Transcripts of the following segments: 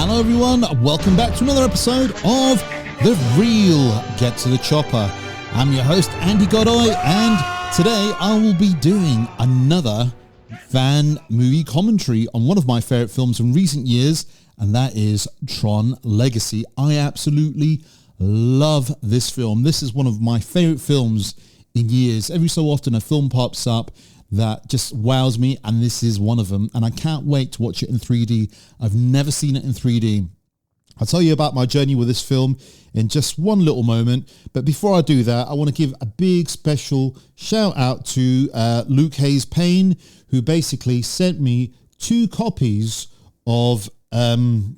Hello everyone, welcome back to another episode of The Real Get to the Chopper. I'm your host Andy Godoy, and today I will be doing another fan movie commentary on one of my favourite films in recent years, and that is Tron Legacy. I absolutely love this film. This is one of my favourite films in years. Every so often a film pops up that just wows me, and this is one of them, and I can't wait to watch it in 3D. I've never seen it in 3D. I'll tell you about my journey with this film in just one little moment, but before I do that, I want to give a big special shout out to Luke Hayes Payne, who basically sent me two copies of two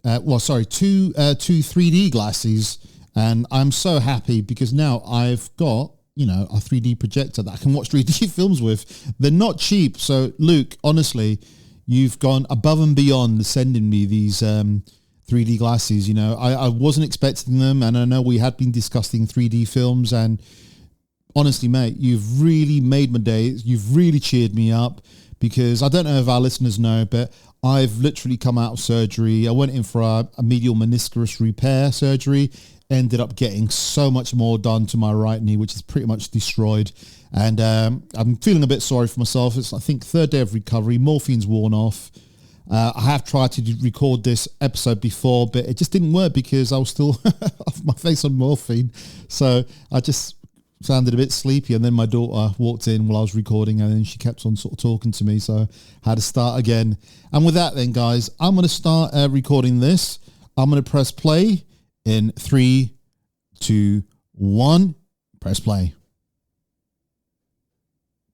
3D glasses, and I'm so happy because now I've got a 3D projector that I can watch 3D films with. They're not cheap. So Luke, honestly, you've gone above and beyond sending me these 3D glasses. I wasn't expecting them, and I know we had been discussing 3D films, and honestly, mate, you've really made my day. You've really cheered me up, because I don't know if our listeners know, but I've literally come out of surgery. I went in for a medial meniscus repair surgery, ended up getting so much more done to my right knee, which is pretty much destroyed. And I'm feeling a bit sorry for myself. It's, I think, third day of recovery. Morphine's worn off. I have tried to record this episode before, but it just didn't work because I was still off my face on morphine. So I just sounded a bit sleepy. And then my daughter walked in while I was recording, and then she kept on sort of talking to me. So I had to start again. And with that then, guys, I'm going to start recording this. I'm going to press play. In 3, 2, 1, press play.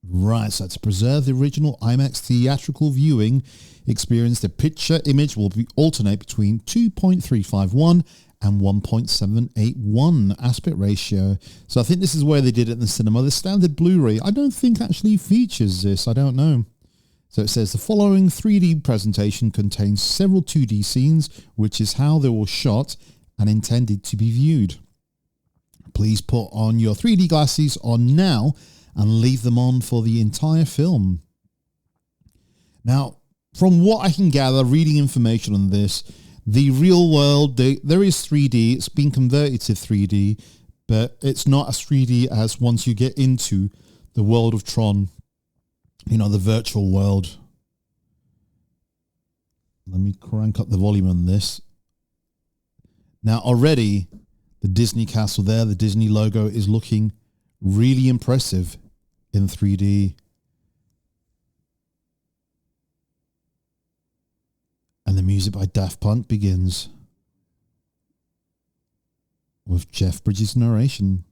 Right, so to preserve the original IMAX theatrical viewing experience, the picture image will alternate between 2.351 and 1.781 aspect ratio. So I think this is where they did it in the cinema. The standard Blu-ray, I don't think actually features this. I don't know. So it says the following 3D presentation contains several 2D scenes, which is how they were shot and intended to be viewed. Please put on your 3D glasses on now and leave them on for the entire film. Now, from what I can gather, reading information on this, the real world, there is 3D. It's been converted to 3D, but it's not as 3D as once you get into the world of Tron, the virtual world. Let me crank up the volume on this. Now, already, the Disney castle there, the Disney logo, is looking really impressive in 3D. And the music by Daft Punk begins with Jeff Bridges' narration.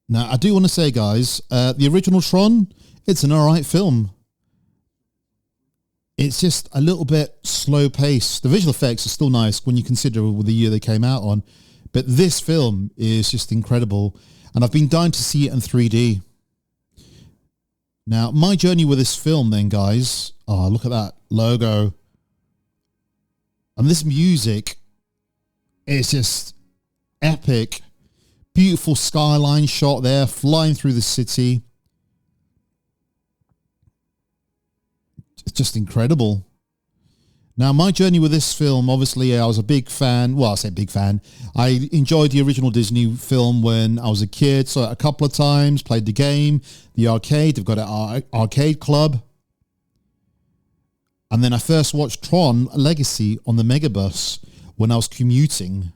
Now, I do want to say, guys, the original Tron, it's an alright film. It's just a little bit slow paced. The visual effects are still nice when you consider the year they came out on. But this film is just incredible. And I've been dying to see it in 3D. Now, my journey with this film then, guys, look at that logo. And this music is just epic. Beautiful skyline shot there, flying through the city. It's just incredible. Now, my journey with this film, obviously, I was a big fan. Well, I say big fan. I enjoyed the original Disney film when I was a kid. Saw it a couple of times, played the game, the arcade. They've got an arcade club. And then I first watched Tron Legacy on the Megabus when I was commuting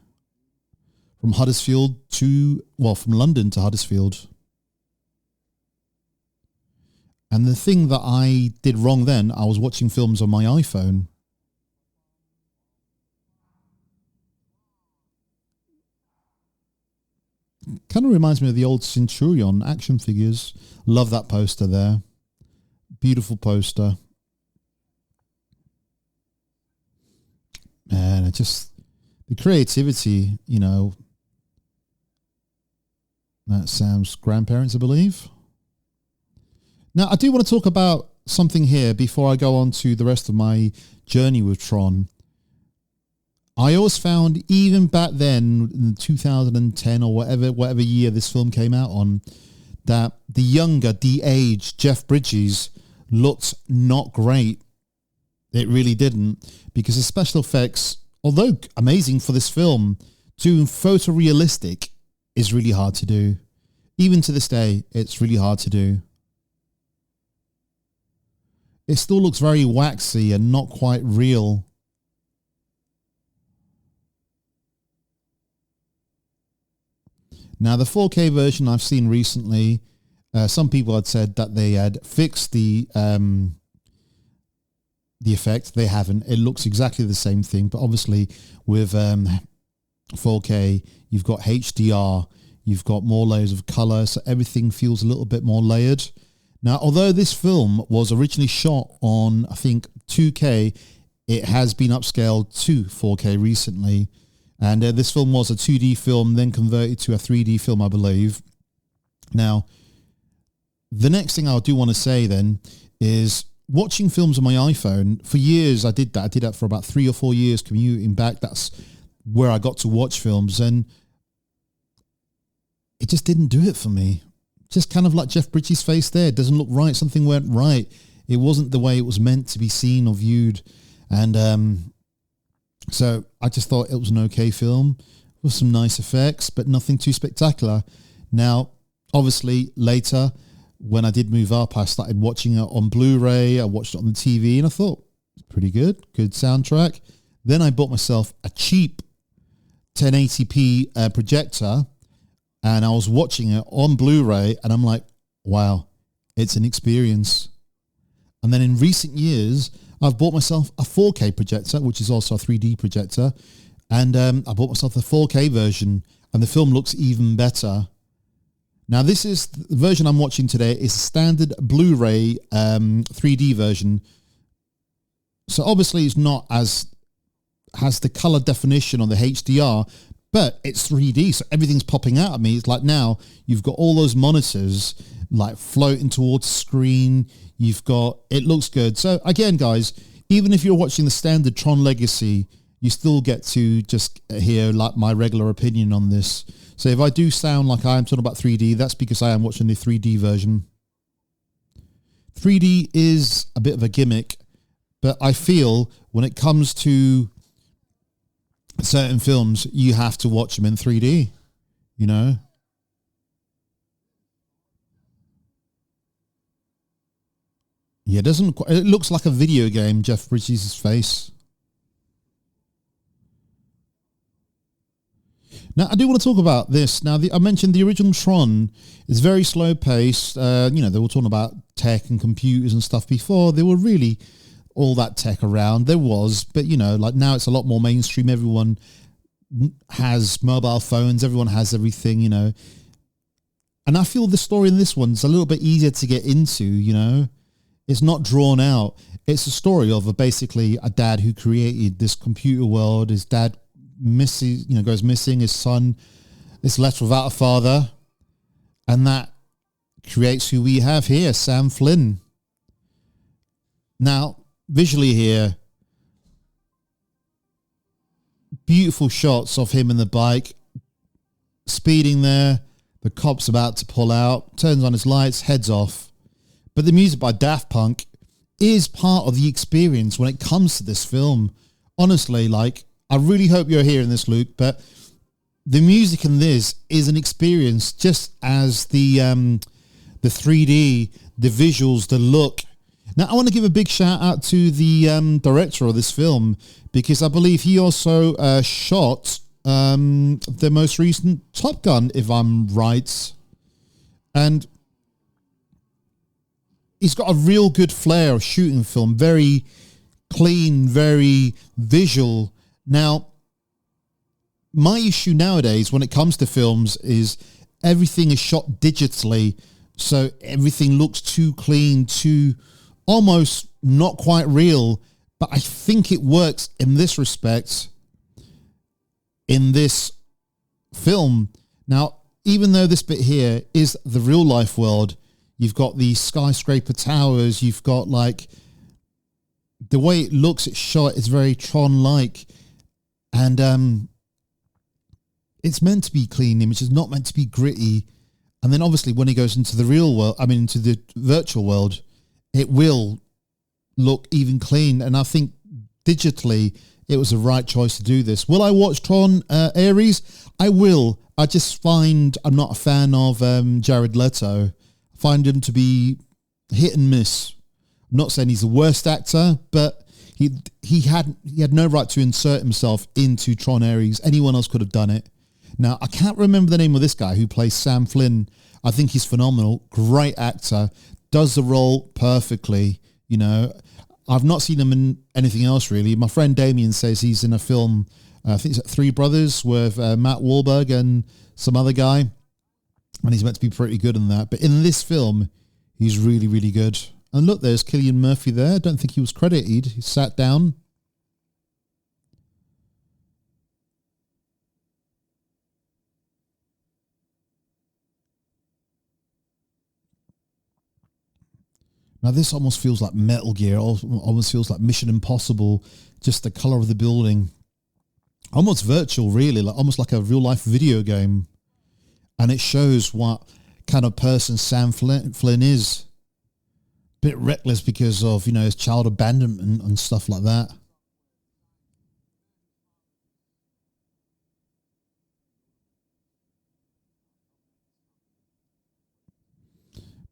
from from London to Huddersfield. And the thing that I did wrong then, I was watching films on my iPhone. Kind of reminds me of the old Centurion action figures. Love that poster there. Beautiful poster. And it just, the creativity, that's Sam's grandparents, I believe. Now, I do want to talk about something here before I go on to the rest of my journey with Tron. I always found, even back then in 2010 or whatever year this film came out on, that the younger, de-aged Jeff Bridges looked not great. It really didn't, because the special effects, although amazing for this film, doing photorealistic is really hard to do. Even to this day, it's really hard to do. It still looks very waxy and not quite real. Now, the 4K version I've seen recently, some people had said that they had fixed the effect. They haven't. It looks exactly the same thing, but obviously with 4K, you've got HDR, you've got more layers of color, so everything feels a little bit more layered. Now, although this film was originally shot on, I think, 2K, it has been upscaled to 4K recently. And this film was a 2D film, then converted to a 3D film, I believe. Now, the next thing I do want to say then is watching films on my iPhone. For years, I did that. I did that for about 3 or 4 years, commuting back. That's where I got to watch films. And it just didn't do it for me. Just kind of like Jeff Bridges' face there. It doesn't look right. Something went right. It wasn't the way it was meant to be seen or viewed. And so I just thought it was an okay film with some nice effects, but nothing too spectacular. Now, obviously, later, when I did move up, I started watching it on Blu-ray. I watched it on the TV, and I thought, pretty good soundtrack. Then I bought myself a cheap 1080p projector, and I was watching it on Blu-ray, and I'm like, wow, it's an experience. And then in recent years, I've bought myself a 4K projector, which is also a 3D projector, and I bought myself the 4K version, and the film looks even better. Now, this is the version I'm watching today is a standard Blu-ray 3D version. So obviously it's not as has the color definition on the HDR, but it's 3D, so everything's popping out at me. It's like now you've got all those monitors like floating towards the screen. It looks good. So again, guys, even if you're watching the standard Tron Legacy, you still get to just hear like my regular opinion on this. So if I do sound like I am talking about 3D, that's because I am watching the 3D version. 3D is a bit of a gimmick, but I feel when it comes to certain films, you have to watch them in 3D, you know? Yeah, it looks like a video game, Jeff Bridges' face. Now, I do want to talk about this. Now, I mentioned the original Tron is very slow paced. They were talking about tech and computers and stuff before. There were really all that tech around. There was, but like now it's a lot more mainstream. Everyone has mobile phones. Everyone has everything, And I feel the story in this one's a little bit easier to get into, It's not drawn out. It's a story of basically a dad who created this computer world. His dad goes missing. His son is left without a father. And that creates who we have here, Sam Flynn. Now, visually here, beautiful shots of him in the bike, speeding there. The cop's about to pull out, turns on his lights, heads off. But the music by Daft Punk is part of the experience when it comes to this film. Honestly, I really hope you're hearing this, Luke, but the music in this is an experience just as the 3D, the visuals, the look. Now, I want to give a big shout out to the director of this film, because I believe he also shot the most recent Top Gun, if I'm right. And he's got a real good flair of shooting film, very clean, very visual. Now, my issue nowadays when it comes to films is everything is shot digitally, so everything looks too clean, too almost not quite real. But I think it works in this respect, in this film. Now, even though this bit here is the real life world, you've got these skyscraper towers, you've got the way it looks, it's shot, it's very Tron-like. And it's meant to be clean image. It's not meant to be gritty. And then obviously when he goes into the real world, I mean, into the virtual world, it will look even clean. And I think digitally, it was the right choice to do this. Will I watch Tron Ares? I will. I just find I'm not a fan of Jared Leto. I find him to be hit and miss. I'm not saying he's the worst actor, but he had no right to insert himself into Tron Ares. Anyone else could have done it. Now, I can't remember the name of this guy who plays Sam Flynn. I think he's phenomenal. Great actor. Does the role perfectly. You know, I've not seen him in anything else really. My friend Damien says he's in a film, I think it's Three Brothers with Matt Wahlberg and some other guy. And he's meant to be pretty good in that. But in this film, he's really, really good. And look, there's Cillian Murphy there. I don't think he was credited. He sat down. Now, this almost feels like Metal Gear. Almost feels like Mission Impossible. Just the color of the building. Almost virtual, really. Almost like a real-life video game. And it shows what kind of person Sam Flynn is. Bit reckless because of, you know, his child abandonment and stuff like that.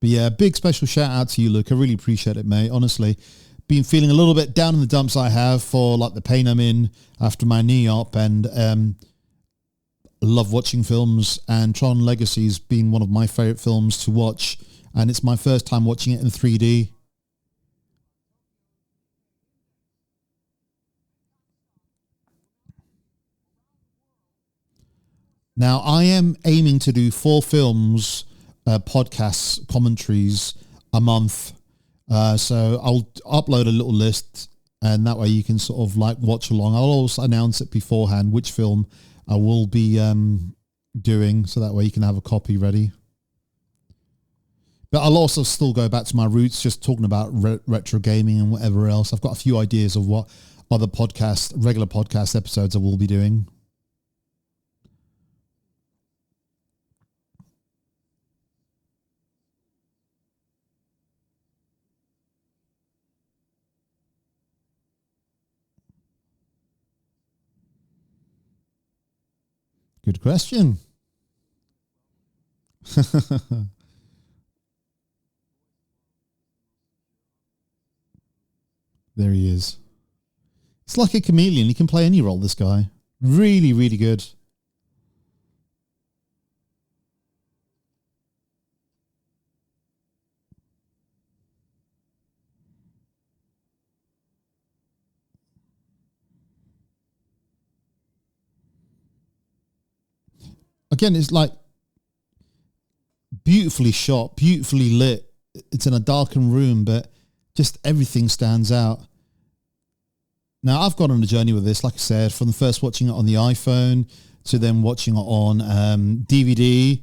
But yeah, big special shout out to you, Luke. I really appreciate it, mate. Honestly, been feeling a little bit down in the dumps I have for like the pain I'm in after my knee op, and love watching films. And Tron Legacy's been one of my favorite films to watch, and it's my first time watching it in 3D. Now, I am aiming to do 4 films, podcasts, commentaries a month. So I'll upload a little list, and that way you can sort of like watch along. I'll also announce it beforehand which film I will be doing, so that way you can have a copy ready. But I'll also still go back to my roots, just talking about retro gaming and whatever else. I've got a few ideas of what other regular podcast episodes I will be doing. Good question. There he is. It's like a chameleon. He can play any role, this guy. Really, really good. Again, it's like beautifully shot, beautifully lit. It's in a darkened room, but just everything stands out. Now, I've gone on a journey with this, like I said, from the first watching it on the iPhone to then watching it on DVD,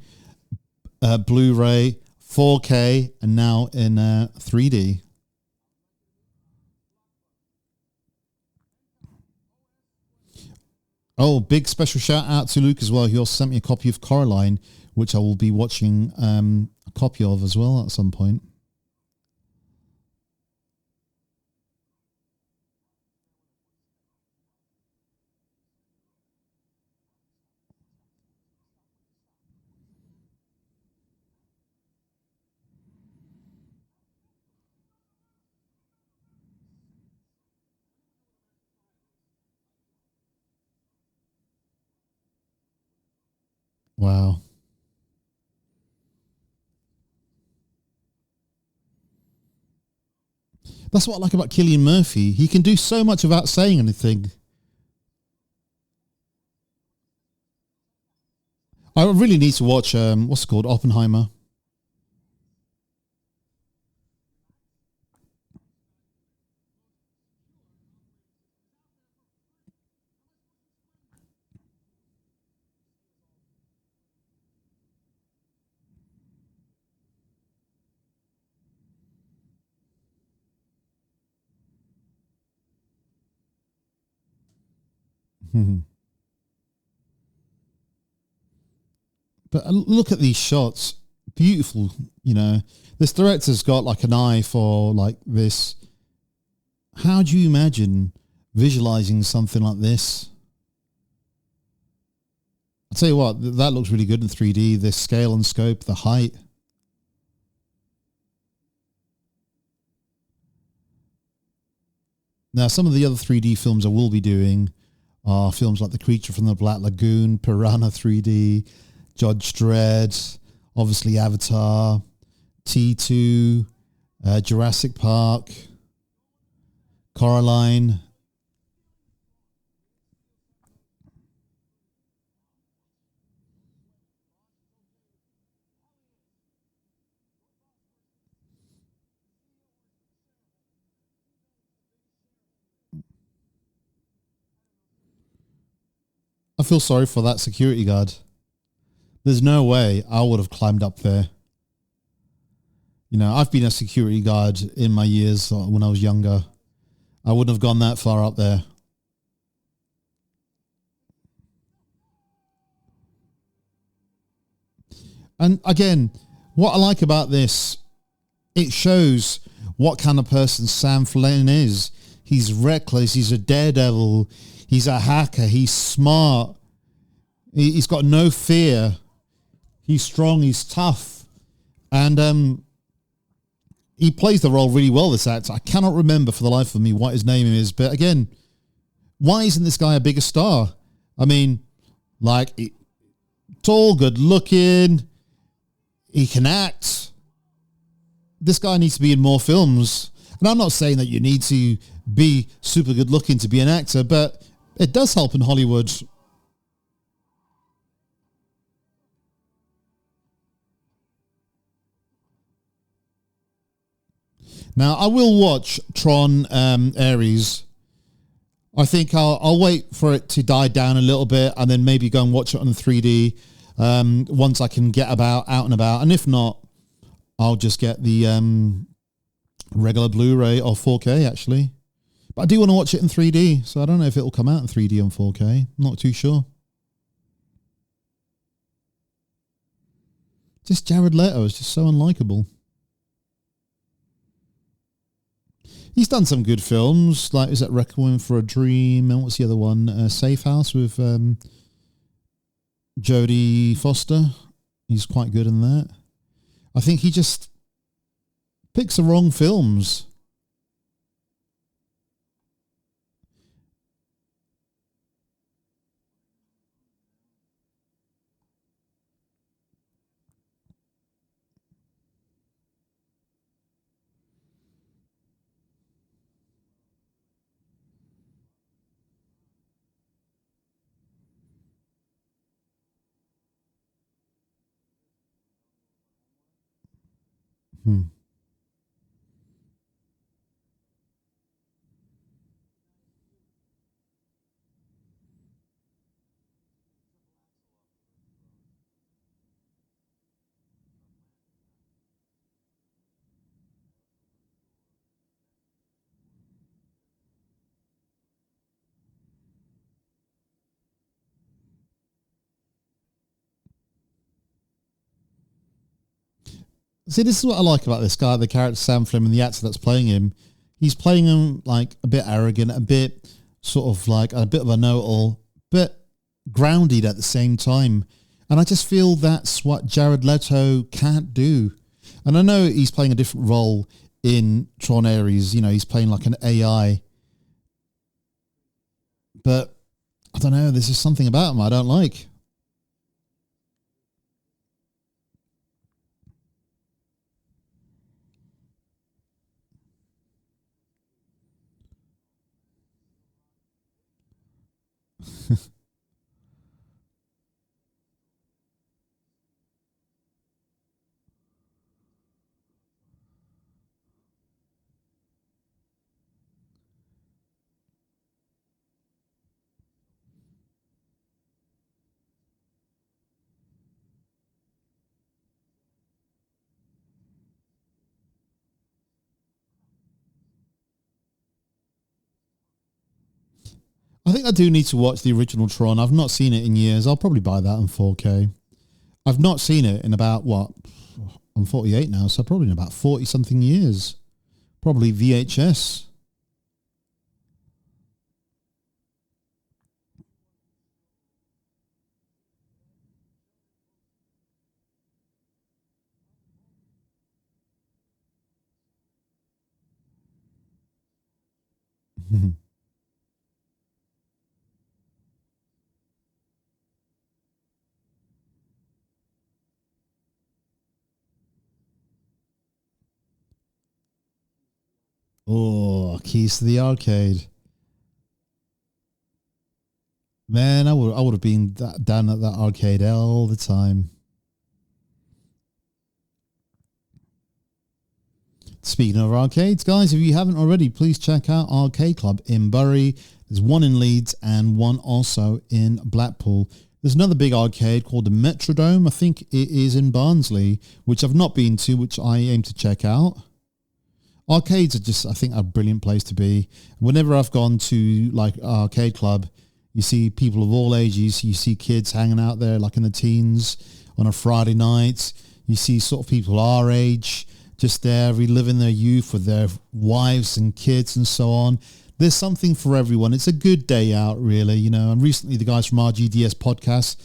Blu-ray, 4K, and now in 3D. Oh, big special shout out to Luke as well. He also sent me a copy of Coraline, which I will be watching a copy of as well at some point. Wow. That's what I like about Cillian Murphy. He can do so much without saying anything. I really need to watch, what's it called? Oppenheimer. But look at these shots. Beautiful, you know. This director's got like an eye for like this. How do you imagine visualizing something like this? I'll tell you what, that looks really good in 3D. The scale and scope, the height. Now, some of the other 3D films I will be doing are films like The Creature from the Black Lagoon, Piranha 3D, Judge Dredd, obviously Avatar, T2, Jurassic Park, Coraline. I feel sorry for that security guard. There's no way I would have climbed up there. You know, I've been a security guard in my years when I was younger. I wouldn't have gone that far up there. And again, what I like about this, it shows what kind of person Sam Flynn is. He's reckless. He's a daredevil. He's a hacker. He's smart. He's got no fear. He's strong. He's tough. And he plays the role really well, this actor. I cannot remember for the life of me what his name is. But again, why isn't this guy a bigger star? I mean, like, tall, good looking. He can act. This guy needs to be in more films. And I'm not saying that you need to be super good looking to be an actor, but it does help in Hollywood. Now, I will watch Tron Ares. I think I'll wait for it to die down a little bit and then maybe go and watch it on 3D once I can get out and about. And if not, I'll just get the regular Blu-ray or 4K, actually. But I do want to watch it in 3D, so I don't know if it'll come out in 3D and 4K. I'm not too sure. Just Jared Leto is just so unlikable. He's done some good films, like, is that Requiem for a Dream? And what's the other one? Safe House with Jodie Foster. He's quite good in that. I think he just picks the wrong films. Hmm. See, this is what I like about this guy, the character Sam Flynn, and the actor that's playing him. He's playing him like a bit arrogant, a bit sort of like a bit of a know-it-all, but grounded at the same time. And I just feel that's what Jared Leto can't do. And I know he's playing a different role in Tron Ares. You know, he's playing like an AI. But I don't know, there's just something about him I don't like. I think I do need to watch the original Tron. I've not seen it in years. I'll probably buy that in 4K. I've not seen it in about what? I'm 48 now, so probably in about 40 something years. Probably VHS. Oh, keys to the arcade. Man, I would have been down at that arcade all the time. Speaking of arcades, guys, if you haven't already, please check out Arcade Club in Bury. There's one in Leeds and one also in Blackpool. There's another big arcade called the Metrodome. I think it is in Barnsley, which I've not been to, which I aim to check out. Arcades are just, I think, a brilliant place to be. Whenever I've gone to like Arcade Club, you see people of all ages. You see kids hanging out there like in the teens on a Friday night. You see sort of people our age just there reliving their youth with their wives and kids and so on. There's something for everyone. It's a good day out, really, you know. And recently the guys from RGDS podcast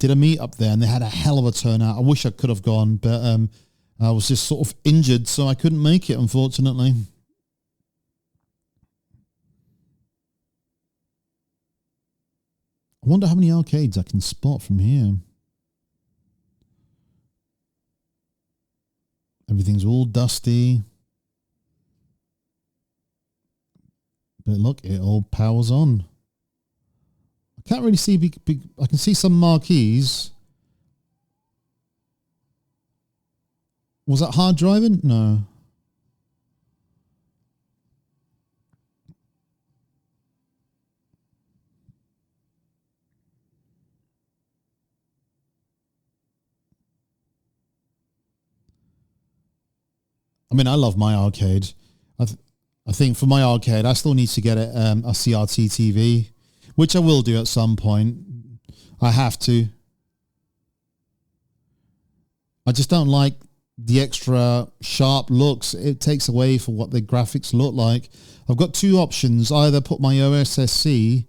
did a meet up there and they had a hell of a turnout. I wish I could have gone, but I was just sort of injured, so I couldn't make it, unfortunately. I wonder how many arcades I can spot from here. Everything's all dusty. But look, it all powers on. I can't really see big. I can see some marquees. Was that hard driving? No. I mean, I love my arcade. I think for my arcade, I still need to get a CRT TV, which I will do at some point. I have to. I just don't like the extra sharp looks. It takes away from what the graphics look like. I've got two options. Either put my OSSC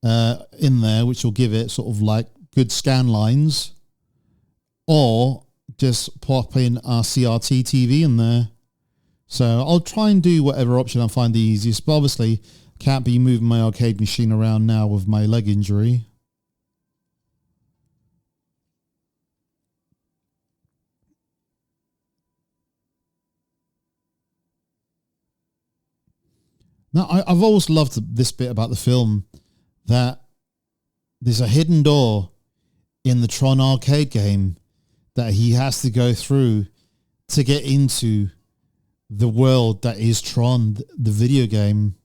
in there, which will give it sort of like good scan lines, or just pop in our CRT TV in there. So I'll try and do whatever option I find the easiest, but obviously can't be moving my arcade machine around now with my leg injury. Now, I've always loved this bit about the film, that there's a hidden door in the Tron arcade game that he has to go through to get into the world that is Tron, the video game.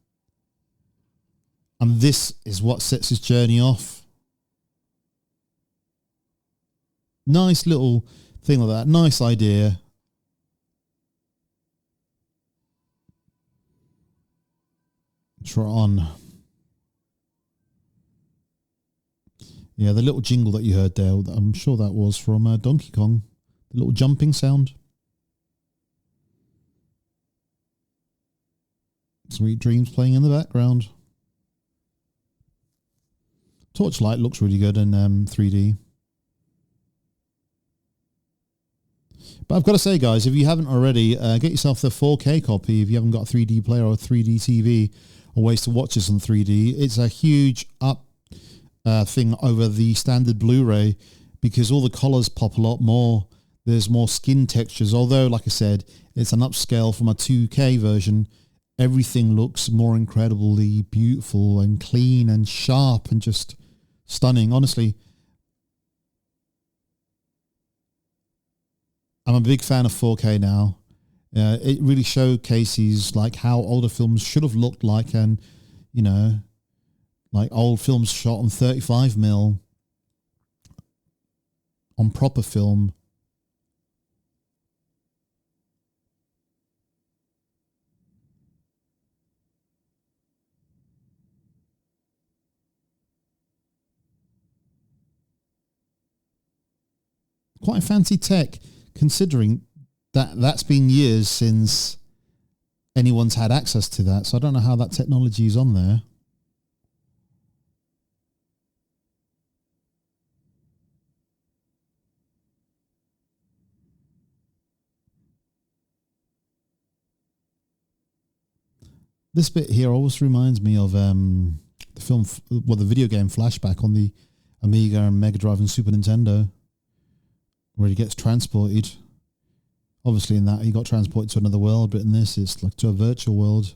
And this is what sets his journey off. Nice little thing like that. Nice idea. Tron. Yeah, the little jingle that you heard there, I'm sure that was from Donkey Kong. The little jumping sound. Sweet Dreams playing in the background. Torchlight looks really good in 3D. But I've got to say, guys, if you haven't already, get yourself the 4K copy if you haven't got a 3D player or a 3D TV or ways to watch this on 3D. It's a huge up thing over the standard Blu-ray because all the colors pop a lot more. There's more skin textures, although, like I said, it's an upscale from a 2K version. Everything looks more incredibly beautiful and clean and sharp and just stunning. Honestly, I'm a big fan of 4K now. It really showcases like how older films should have looked like, and you know, like old films shot on 35mm on proper film. quite fancy tech, considering that that's been years since anyone's had access to that. So I don't know how that technology is on there. This bit here always reminds me of the film, the video game Flashback on the Amiga and Mega Drive and Super Nintendo, where he gets transported. Obviously in that he got transported to another world, but in this it's like to a virtual world.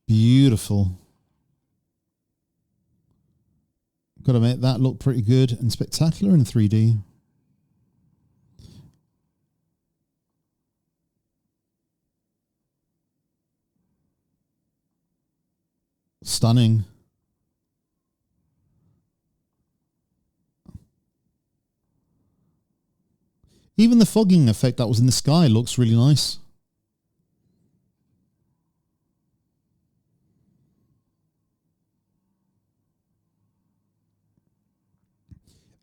Beautiful. Got to make that look pretty good and spectacular in 3D. Stunning. Even the fogging effect that was in the sky looks really nice.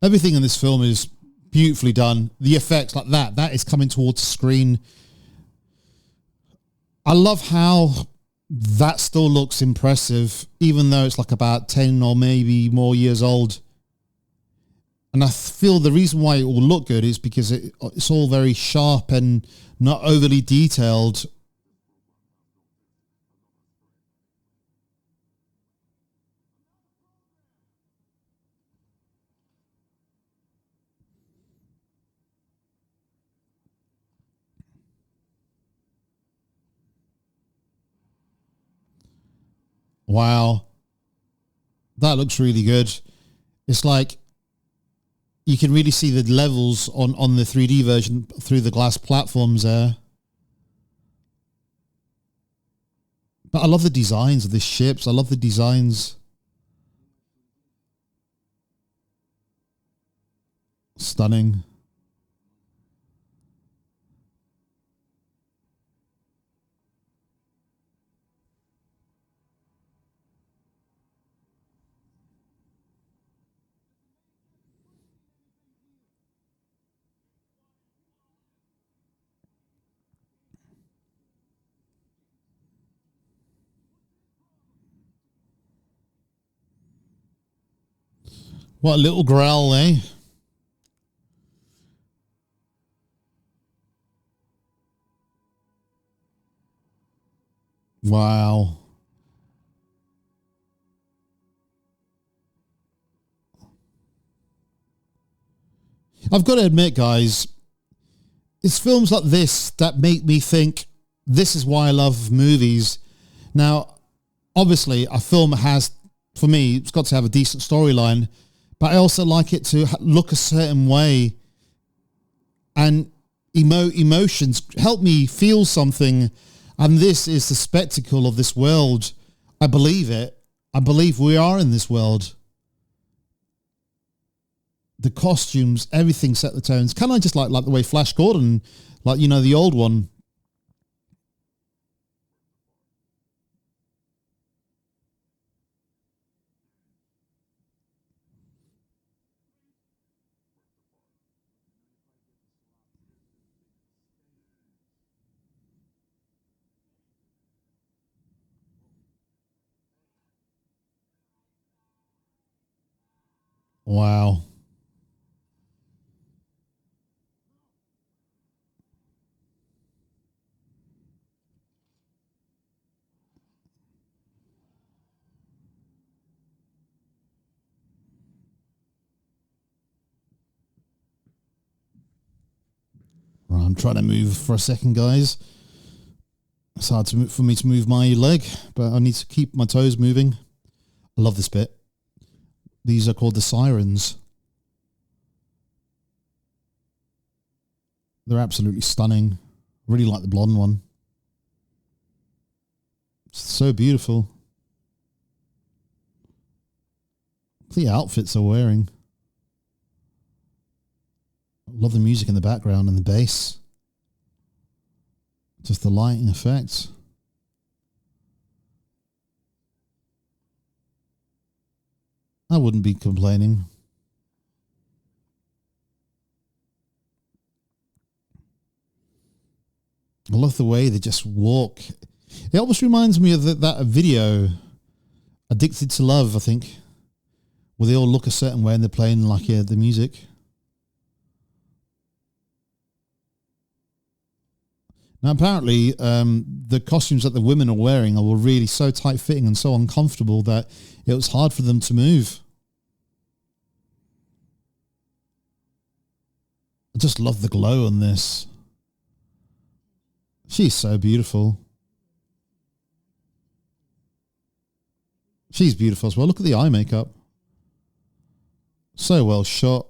Everything in this film is beautifully done. The effects like that is coming towards the screen. I love how that still looks impressive, even though it's like about 10 or maybe more years old. And I feel the reason why it will look good is because it's all very sharp and not overly detailed. Wow. That looks really good. It's like you can really see the levels on the 3D version through the glass platforms there. But I love the designs of the ships. I love the designs. Stunning. What a little growl, eh? Wow. I've got to admit, guys, it's films like this that make me think this is why I love movies. Now, obviously, a film has, for me, it's got to have a decent storyline, but I also like it to look a certain way, and emotions help me feel something. And this is the spectacle of this world. I believe it. I believe we are in this world. The costumes, everything set the tones. Kind of just like the way Flash Gordon, like, you know, the old one. Wow. Right, I'm trying to move for a second, guys. It's hard for me to move my leg, but I need to keep my toes moving. I love this bit. These are called the sirens. They're absolutely stunning. Really like the blonde one. It's so beautiful. The outfits they're wearing. I love the music in the background and the bass. Just the lighting effects. I wouldn't be complaining. I love the way they just walk. It almost reminds me of that video, Addicted to Love, I think, where they all look a certain way and they're playing like the music. Now, apparently, the costumes that the women are wearing were really so tight-fitting and so uncomfortable that it was hard for them to move. I just love the glow on this. She's so beautiful. She's beautiful as well. Look at the eye makeup. So well shot.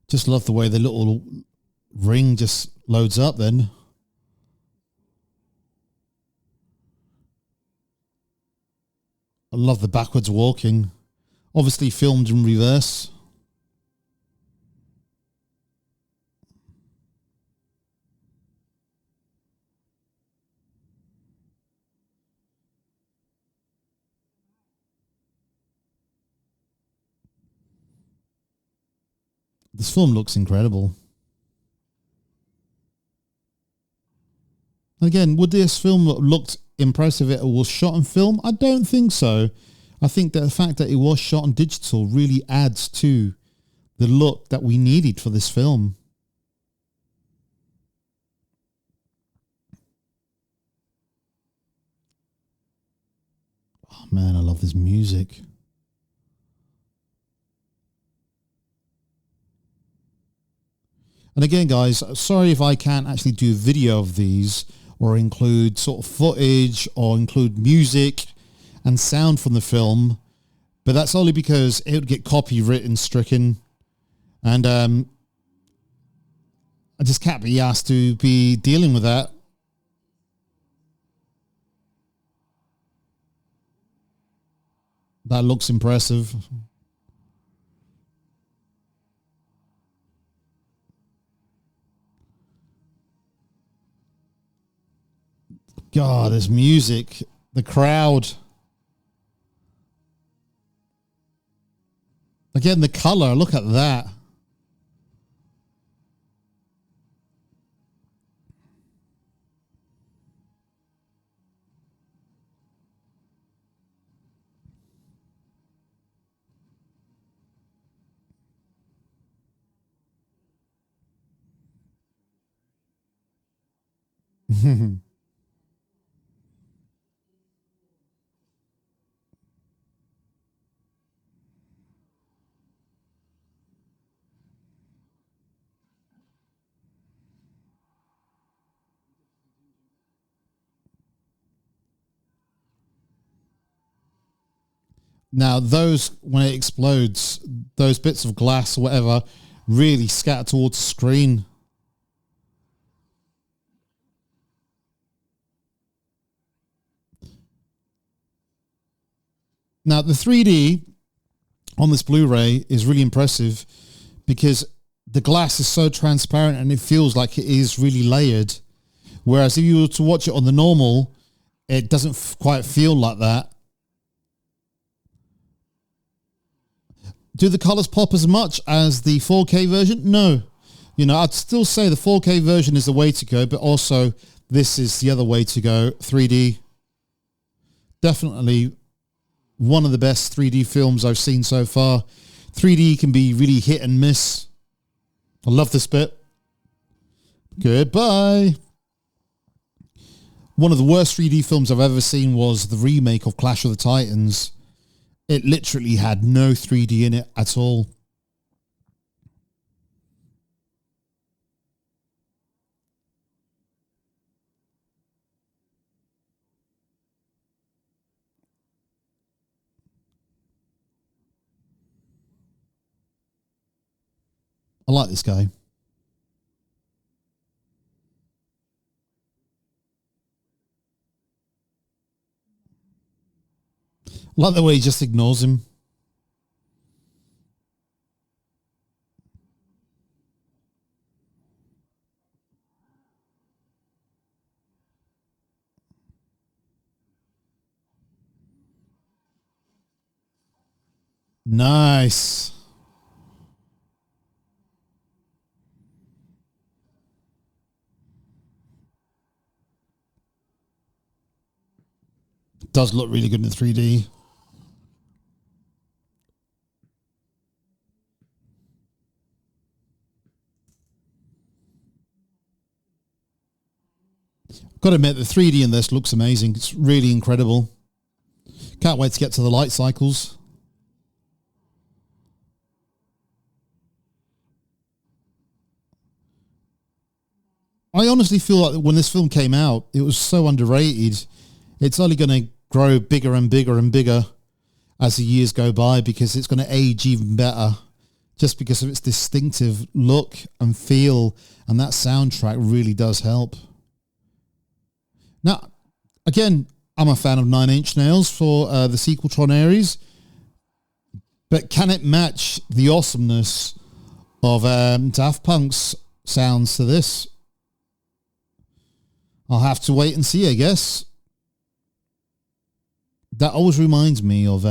Just love the way the little ring just loads up then. I love the backwards walking. Obviously filmed in reverse. This film looks incredible. Again, would this film looked impressive if it was shot on film? I don't think so. I think that the fact that it was shot on digital really adds to the look that we needed for this film. Oh man, I love this music. And again, guys, sorry if I can't actually do a video of these or include sort of footage or include music and sound from the film, but that's only because it would get copyright stricken, and I just can't be asked to be dealing with that. That looks impressive. God, this music, the crowd. Again, the color, look at that. Now, those, when it explodes, those bits of glass or whatever really scatter towards the screen. Now, the 3D on this Blu-ray is really impressive because the glass is so transparent and it feels like it is really layered. Whereas if you were to watch it on the normal, it doesn't quite feel like that. Do the colors pop as much as the 4K version? No. You know, I'd still say the 4K version is the way to go, but also this is the other way to go. 3D. Definitely one of the best 3D films I've seen so far. 3D can be really hit and miss. I love this bit. Goodbye. One of the worst 3D films I've ever seen was the remake of Clash of the Titans. It literally had no 3D in it at all. I like this guy. Like the way he just ignores him. Nice. Does look really good in 3D. Got to admit, the 3D in this looks amazing. It's really incredible. Can't wait to get to the light cycles. I honestly feel like when this film came out, it was so underrated. It's only going to grow bigger and bigger and bigger as the years go by because it's going to age even better just because of its distinctive look and feel, and that soundtrack really does help. Now, again, I'm a fan of Nine Inch Nails for the sequel Tron Ares, but can it match the awesomeness of Daft Punk's sounds to this? I'll have to wait and see, I guess. That always reminds me of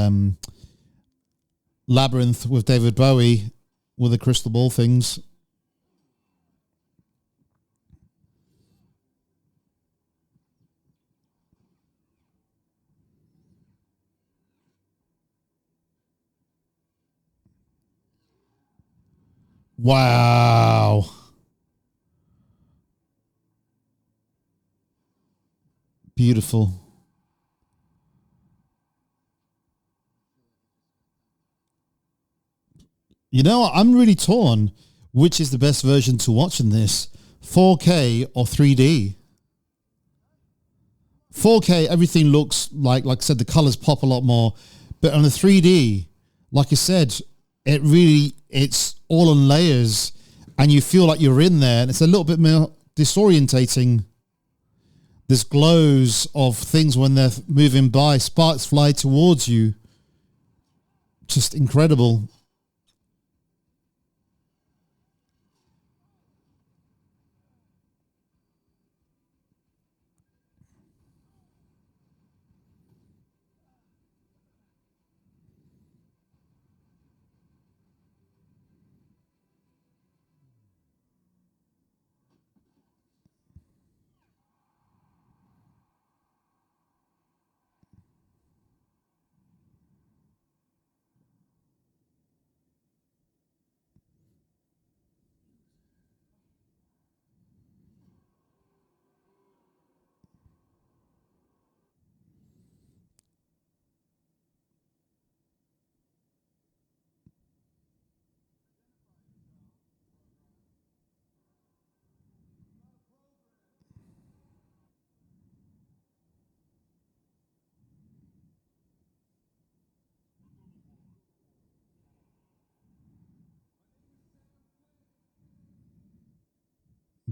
Labyrinth with David Bowie with the crystal ball things. Wow. Beautiful. You know, I'm really torn. Which is the best version to watch in this? 4K or 3D? 4K, everything looks like I said, the colors pop a lot more. But on the 3D, like I said, it's all on layers and you feel like you're in there and it's a little bit more disorientating. There's glows of things when they're moving by, sparks fly towards you. Just incredible.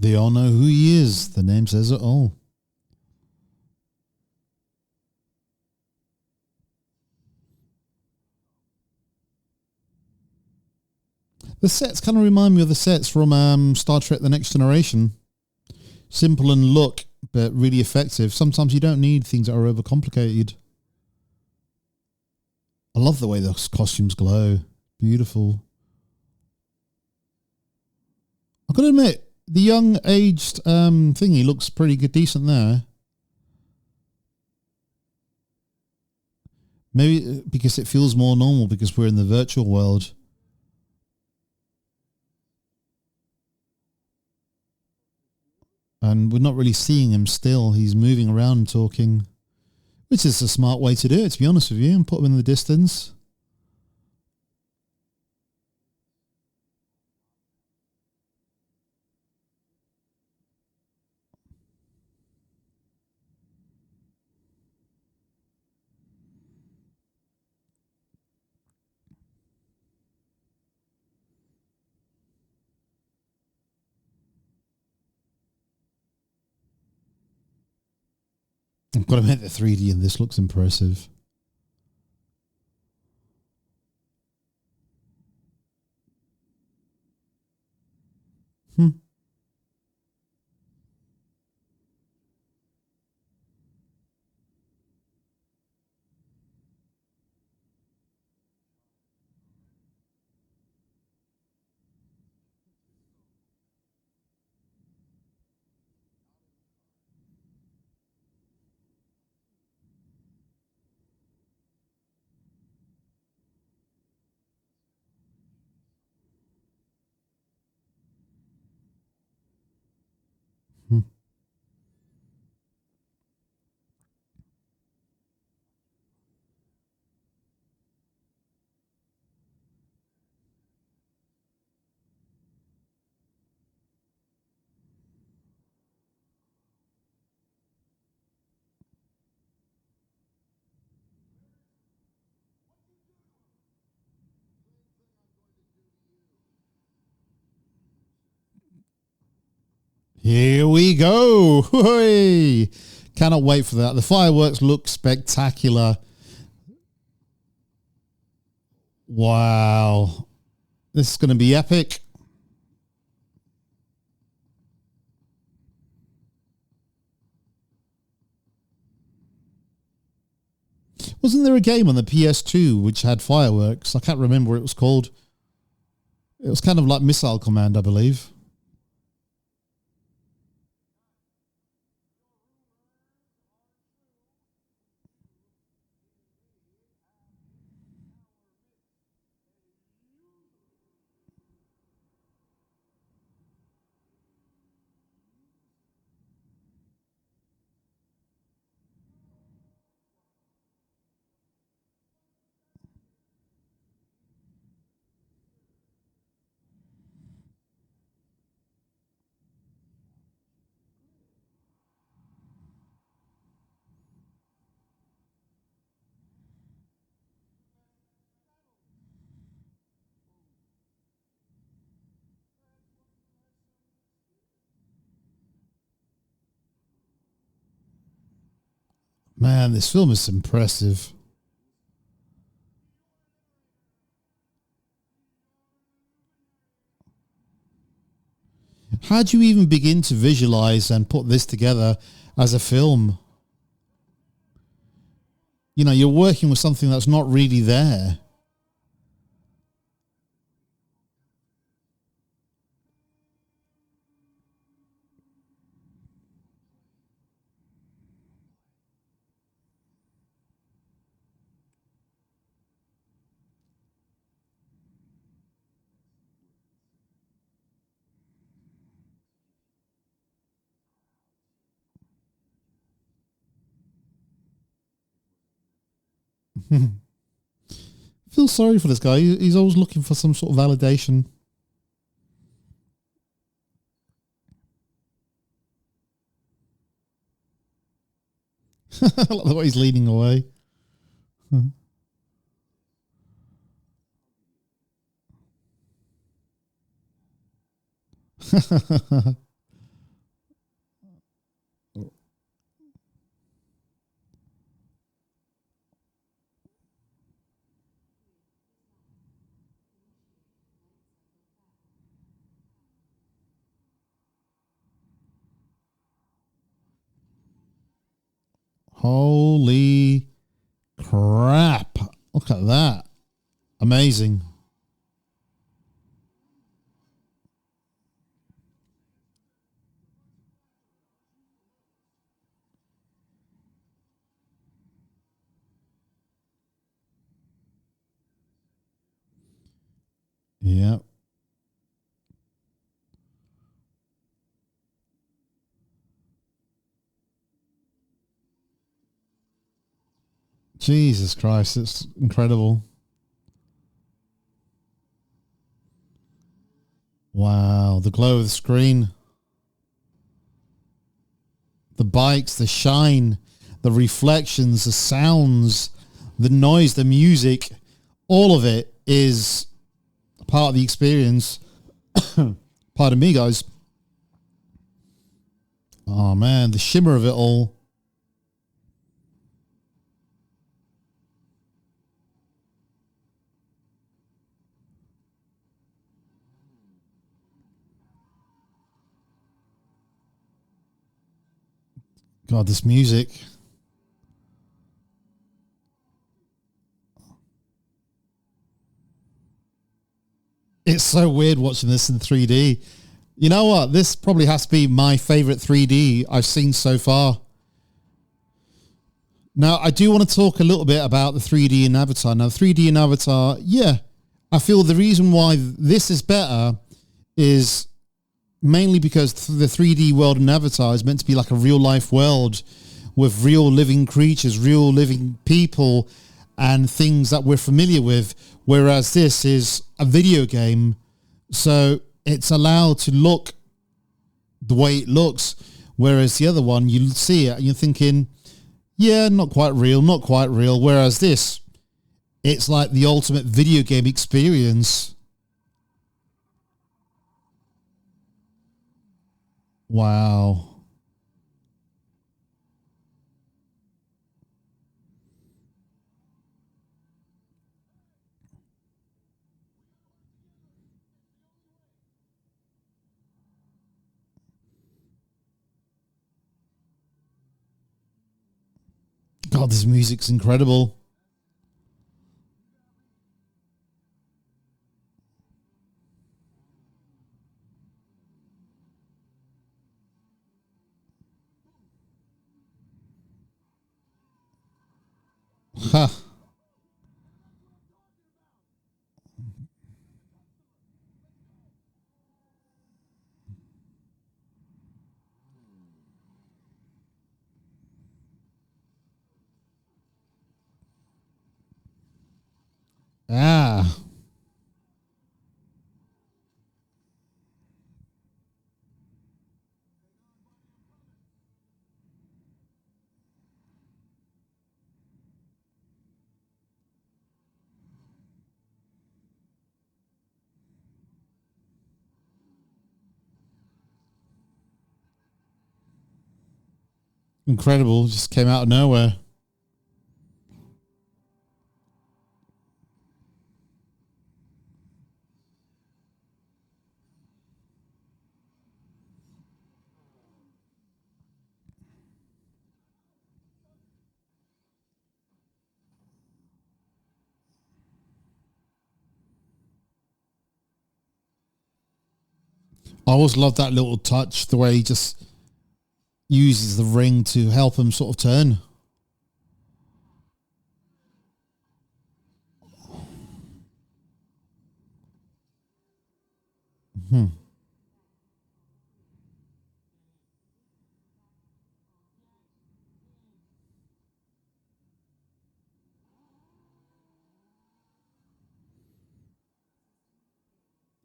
They all know who he is. The name says it all. The sets kind of remind me of the sets from Star Trek The Next Generation. Simple in look, but really effective. Sometimes you don't need things that are overcomplicated. I love the way those costumes glow. Beautiful. I've got to admit, the young aged thingy looks pretty good, decent there. Maybe because it feels more normal because we're in the virtual world. And we're not really seeing him still. He's moving around and talking, which is a smart way to do it, to be honest with you, and put him in the distance. I've got to admit the 3D in this looks impressive. Here we go. Hey. Cannot wait for that. The fireworks look spectacular. Wow. This is going to be epic. Wasn't there a game on the PS2 which had fireworks? I can't remember what it was called. It was kind of like Missile Command, I believe. Man, this film is impressive. How do you even begin to visualize and put this together as a film? You know, you're working with something that's not really there. I feel sorry for this guy. He's always looking for some sort of validation. I like the way he's leaning away. Holy crap. Look at that. Amazing. Yeah. Jesus Christ, it's incredible. Wow, the glow of the screen. The bikes, the shine, the reflections, the sounds, the noise, the music, all of it is part of the experience. Pardon me, guys. Oh, man, the shimmer of it all. God, this music. It's so weird watching this in 3D. You know what? This probably has to be my favorite 3D I've seen so far. Now, I do want to talk a little bit about the 3D in Avatar. Now, 3D in Avatar, yeah, I feel the reason why this is better is mainly because the 3D world in Avatar is meant to be like a real life world with real living creatures, real living people, and things that we're familiar with, whereas this is a video game, so it's allowed to look the way it looks, whereas the other one, you see it and you're thinking, yeah, not quite real, whereas this, it's like the ultimate video game experience. Wow. God, this music's incredible. Ha. Ah. Incredible. Just came out of nowhere. I always love that little touch, the way he just uses the ring to help him sort of turn. Hmm.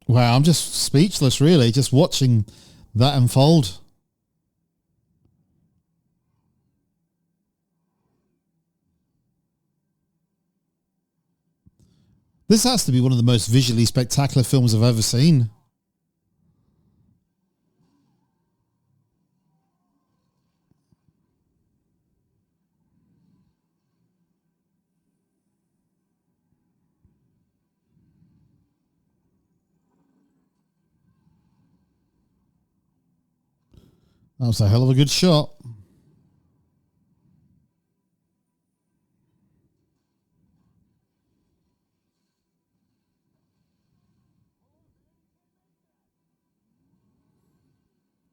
Wow, I'm just speechless, really, just watching that unfold. This has to be one of the most visually spectacular films I've ever seen. That was a hell of a good shot.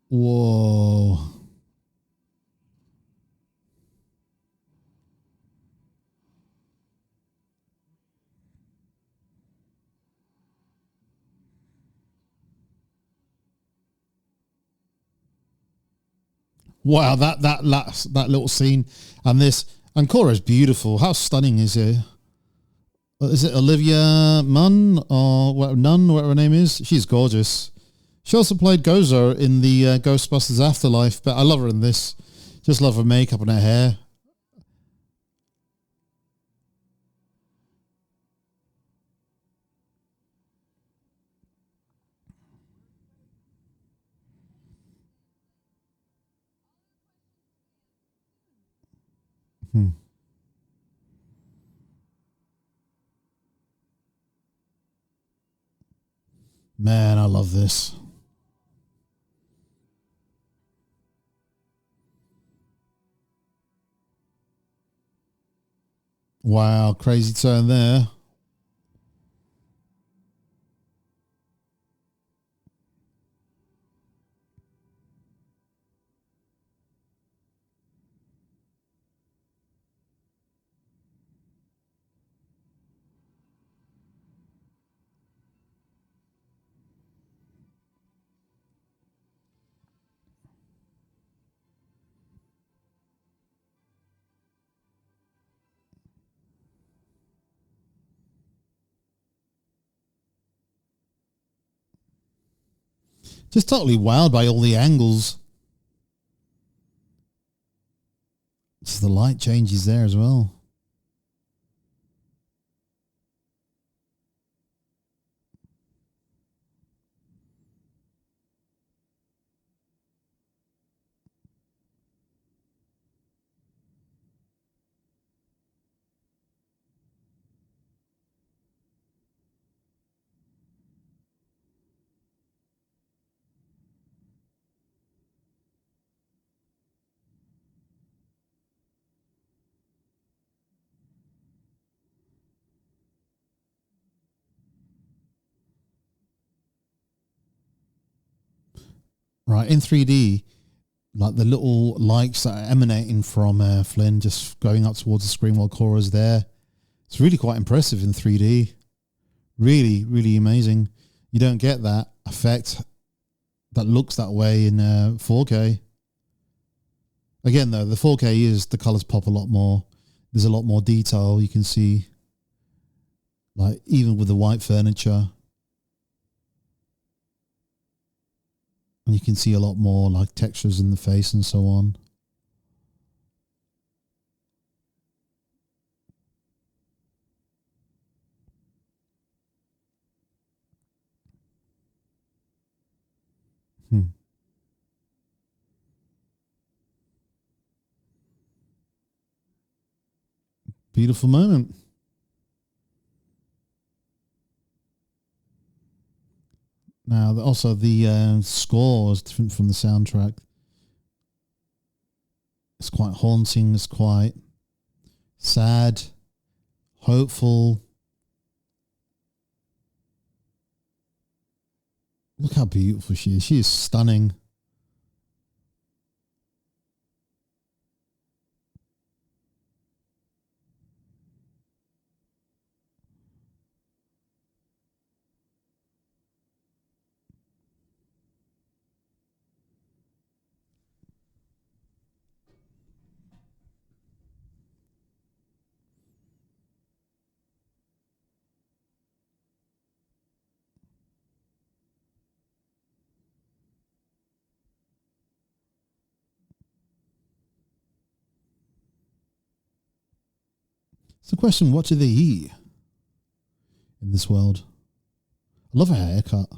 Whoa. Wow, that little scene and this, and Cora's beautiful. How stunning is it? Is it Olivia Munn or whatever her name is? She's gorgeous. She also played Gozo in the Ghostbusters Afterlife, but I love her in this. Just love her makeup and her hair. Hmm. Man, I love this. Wow, crazy turn there. Just totally wowed by all the angles. Just the light changes there as well. Right, in 3D, like the little lights that are emanating from Flynn just going up towards the screen while Cora's there. It's really quite impressive in 3D. Really, really amazing. You don't get that effect that looks that way in 4K. Again, though, the 4K is, the colors pop a lot more. There's a lot more detail you can see. Like, even with the white furniture. And you can see a lot more like textures in the face and so on. Beautiful moment. Now, also the score is different from the soundtrack. It's quite haunting. It's quite sad, hopeful. Look how beautiful she is. She is stunning. It's the question, what do they eat in this world? I love her haircut.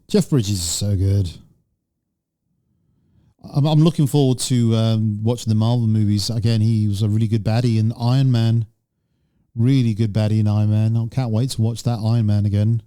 Jeff Bridges is so good. I'm looking forward to watching the Marvel movies. Again, he was a really good baddie in Iron Man. Really good baddie in Iron Man. I can't wait to watch that Iron Man again.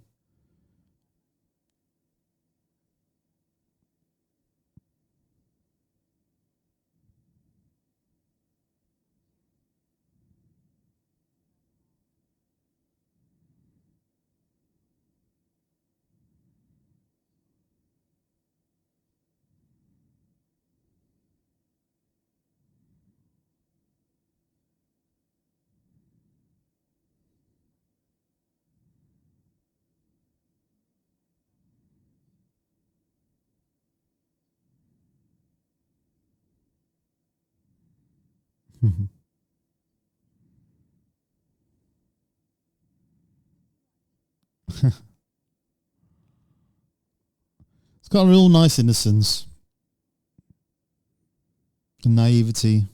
It's got a real nice innocence and naivety.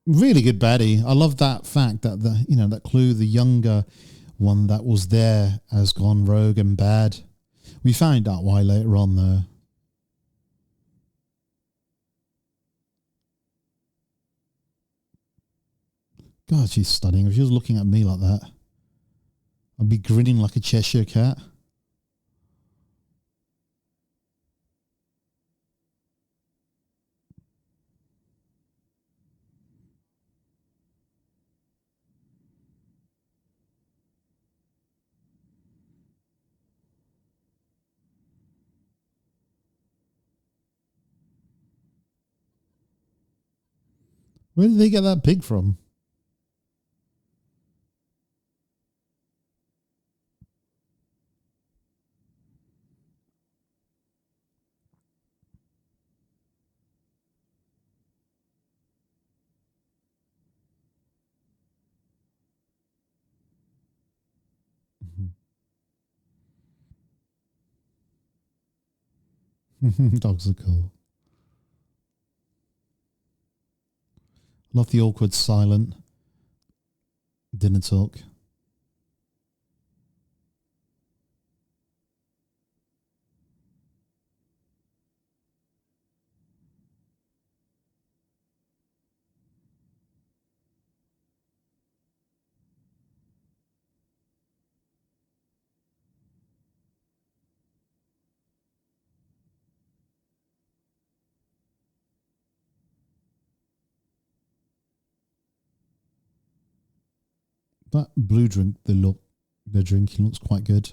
Really good baddie. I love that fact that that Clue, the younger one that was there, has gone rogue and bad. We find out why later on, though. God, she's stunning. If she was looking at me like that, I'd be grinning like a Cheshire cat. Where did they get that pig from? Dogs are cool. Love the awkward silent dinner talk. That blue drink they're drinking looks quite good.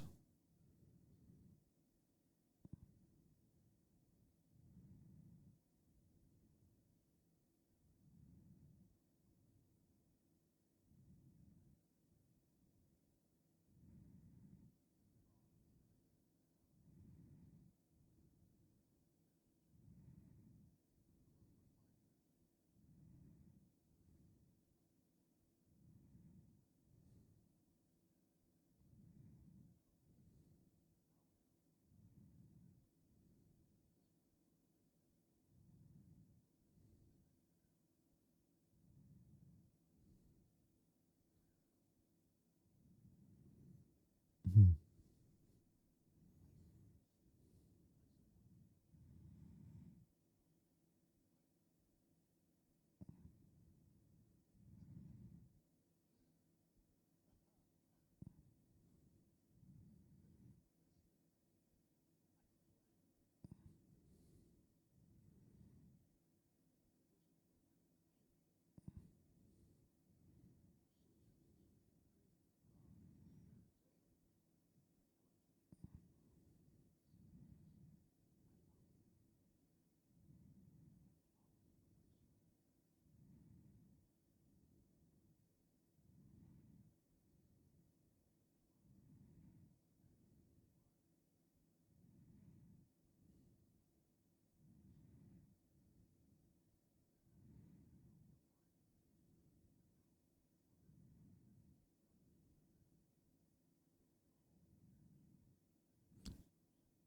Mhm.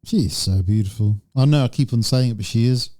She is so beautiful. I know I keep on saying it, but she is.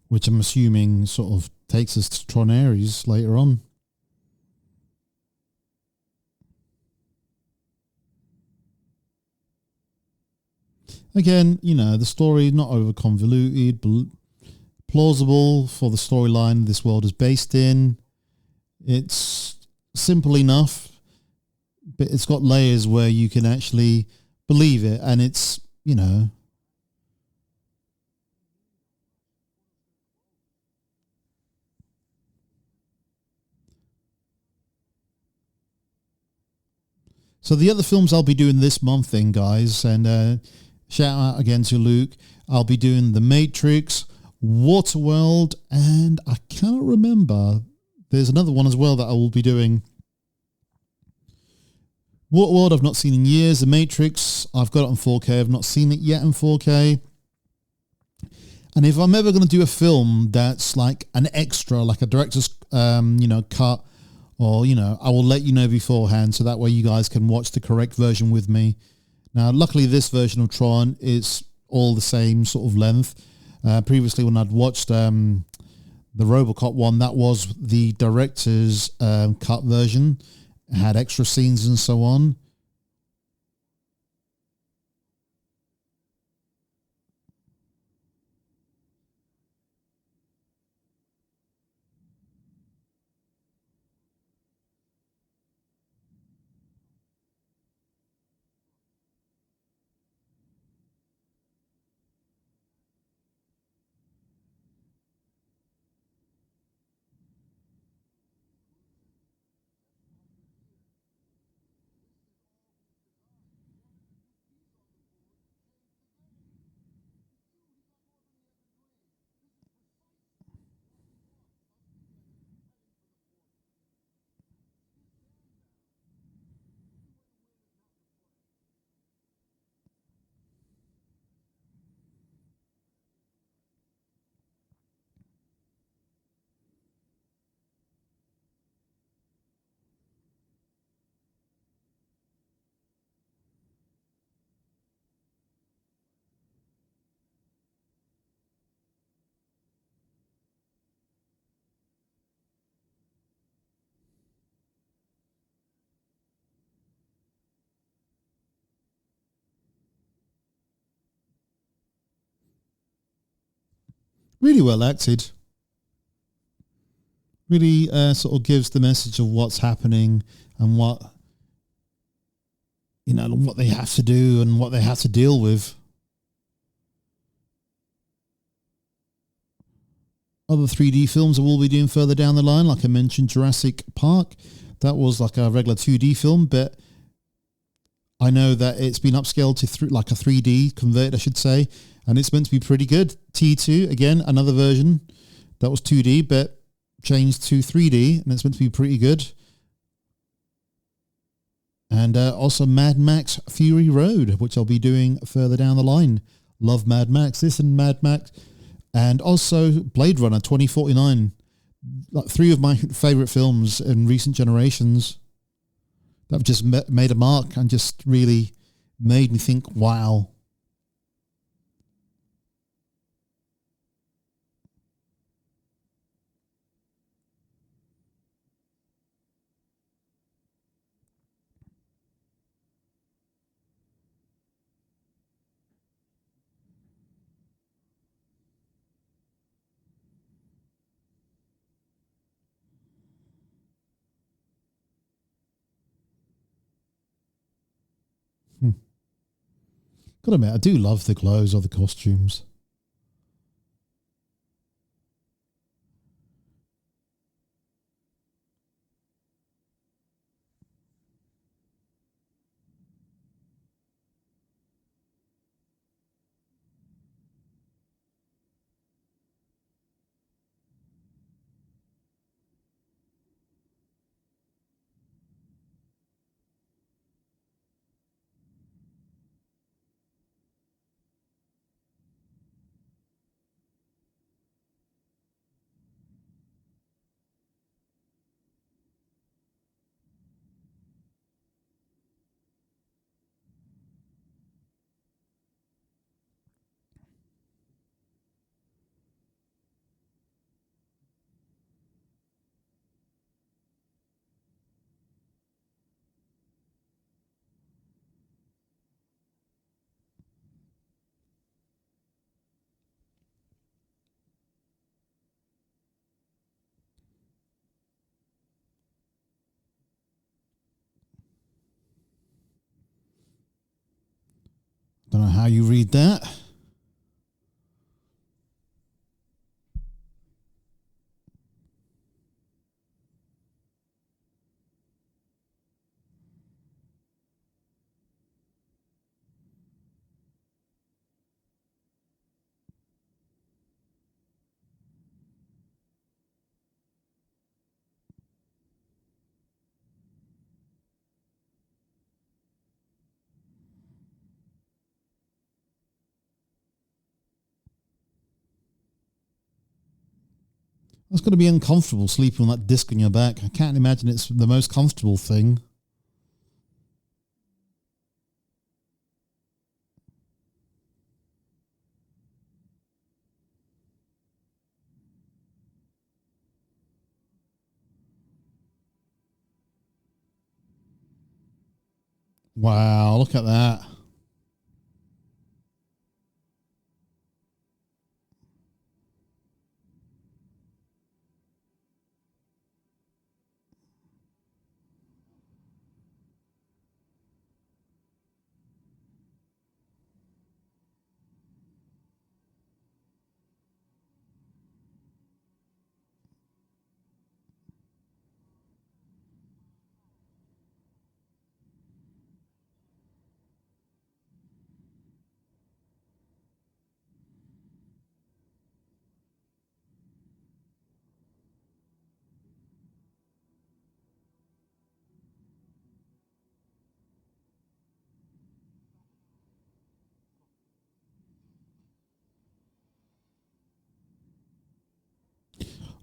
which I'm assuming sort of takes us to Tron Ares later on. Again, you know, the story not over convoluted, plausible for the storyline this world is based in. It's simple enough, but it's got layers where you can actually believe it, and it's, you know, so the other films I'll be doing this month then, guys, and shout out again to Luke, I'll be doing The Matrix, Waterworld, and I cannot remember, there's another one as well that I will be doing. Waterworld I've not seen in years. The Matrix, I've got it on 4K. I've not seen it yet in 4K. And if I'm ever going to do a film that's like an extra, like a director's, cut, or, I will let you know beforehand so that way you guys can watch the correct version with me. Now, luckily, this version of Tron is all the same sort of length. Previously, when I'd watched the RoboCop one, that was the director's cut version. It had extra scenes and so on. Really well acted. Really sort of gives the message of what's happening and what they have to do and what they have to deal with. Other 3D films I will be doing further down the line, like I mentioned, Jurassic Park. That was like a regular 2D film, but I know that it's been upscaled to like a 3D converted, I should say, and it's meant to be pretty good. T2, again, another version that was 2D, but changed to 3D, and it's meant to be pretty good. And also Mad Max Fury Road, which I'll be doing further down the line. Love Mad Max. This and Mad Max. And also Blade Runner 2049. Like 3 of my favourite films in recent generations that have just made a mark and just really made me think, wow. Gotta admit, I do love the clothes or the costumes. you read that. That's going to be uncomfortable sleeping on that disc on your back. I can't imagine it's the most comfortable thing. Wow, look at that.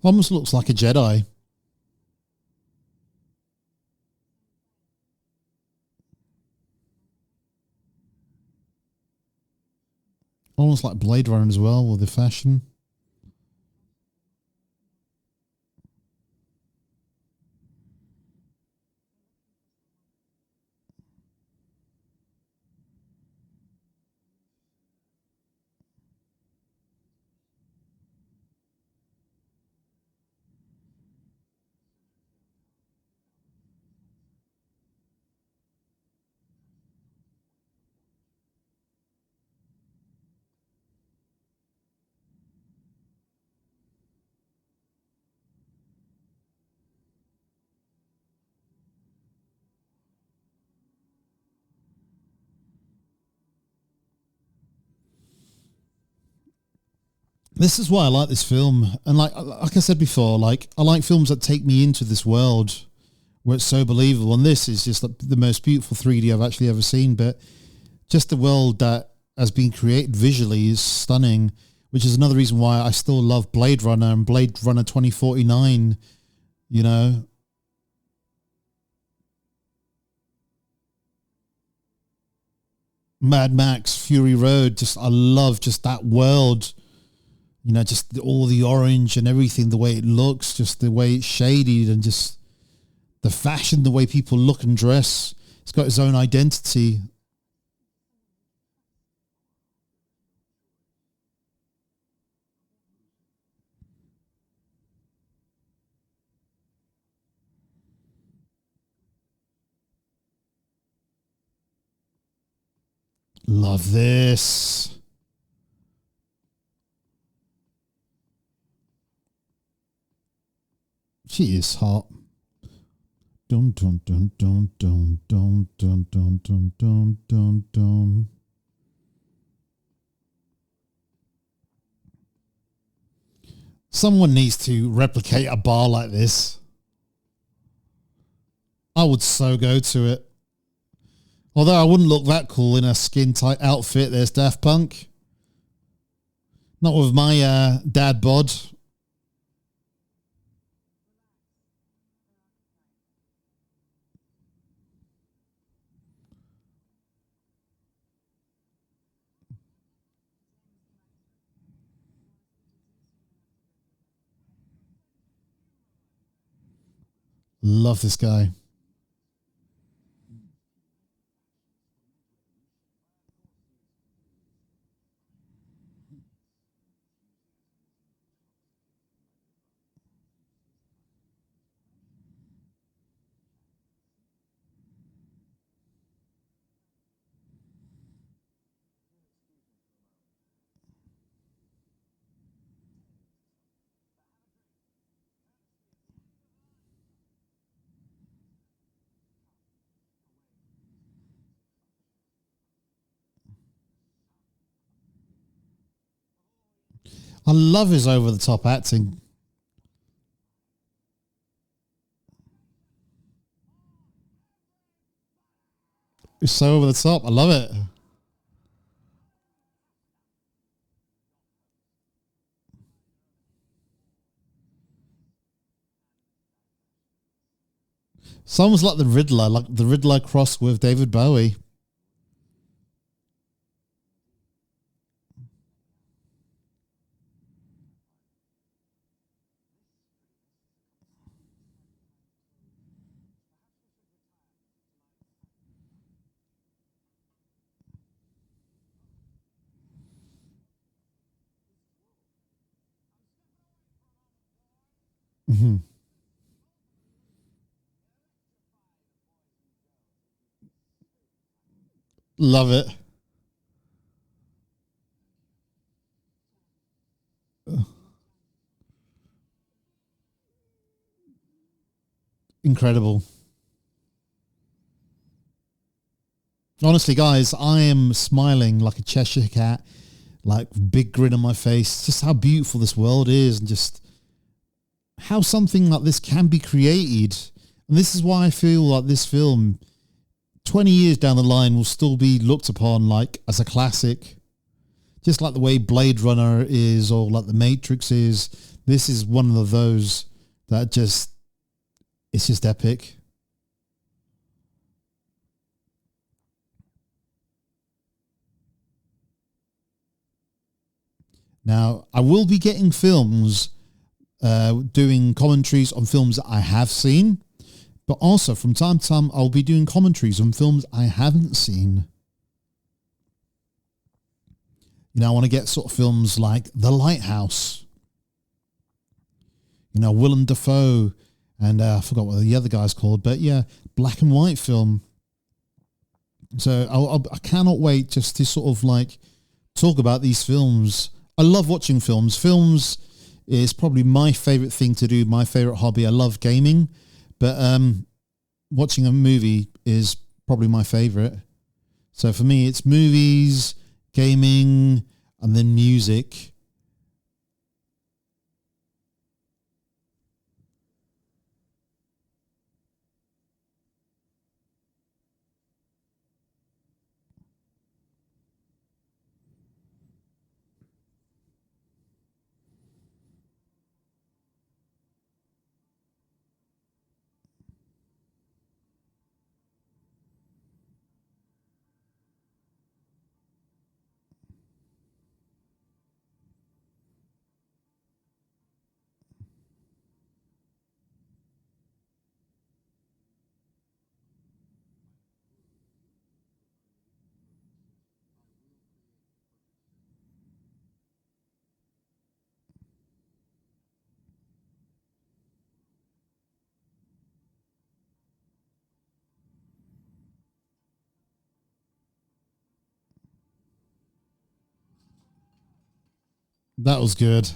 Almost looks like a Jedi. Almost like Blade Runner as well with the fashion. This is why I like this film. And like I said before, like I like films that take me into this world where it's so believable. And this is just like the most beautiful 3D I've actually ever seen. But just the world that has been created visually is stunning, which is another reason why I still love Blade Runner and Blade Runner 2049, you know. Mad Max, Fury Road, just I love just that world. You know, just all the orange and everything, the way it looks, just the way it's shaded and just the fashion, the way people look and dress. It's got its own identity. Love this. She is hot. Dun dun dun dun dun dun dun dun dun dun dun dun. Someone needs to replicate a bar like this. I would so go to it. Although I wouldn't look that cool in a skin tight outfit. There's Daft Punk. Not with my dad bod. Love this guy. I love his over the top acting. It's so over the top. I love it. It's almost like the Riddler crossed with David Bowie. Mm-hmm. Love it. Incredible. Honestly, guys, I am smiling like a Cheshire cat, like big grin on my face. Just how beautiful this world is, and just how something like this can be created. And this is why I feel like this film, 20 years down the line, will still be looked upon like as a classic. Just like the way Blade Runner is, or like The Matrix is. This is one of those that just, it's just epic. Now, I will be getting films, doing commentaries on films that I have seen, but also from time to time, I'll be doing commentaries on films I haven't seen. You know, I want to get sort of films like The Lighthouse, you know, Willem Dafoe, and I forgot what the other guy's called, but yeah, black and white film. So I cannot wait just to sort of like talk about these films. I love watching films. Films is probably my favorite thing to do, my favorite hobby. I love gaming, but watching a movie is probably my favorite. So for me, it's movies, gaming, and then music. That was good.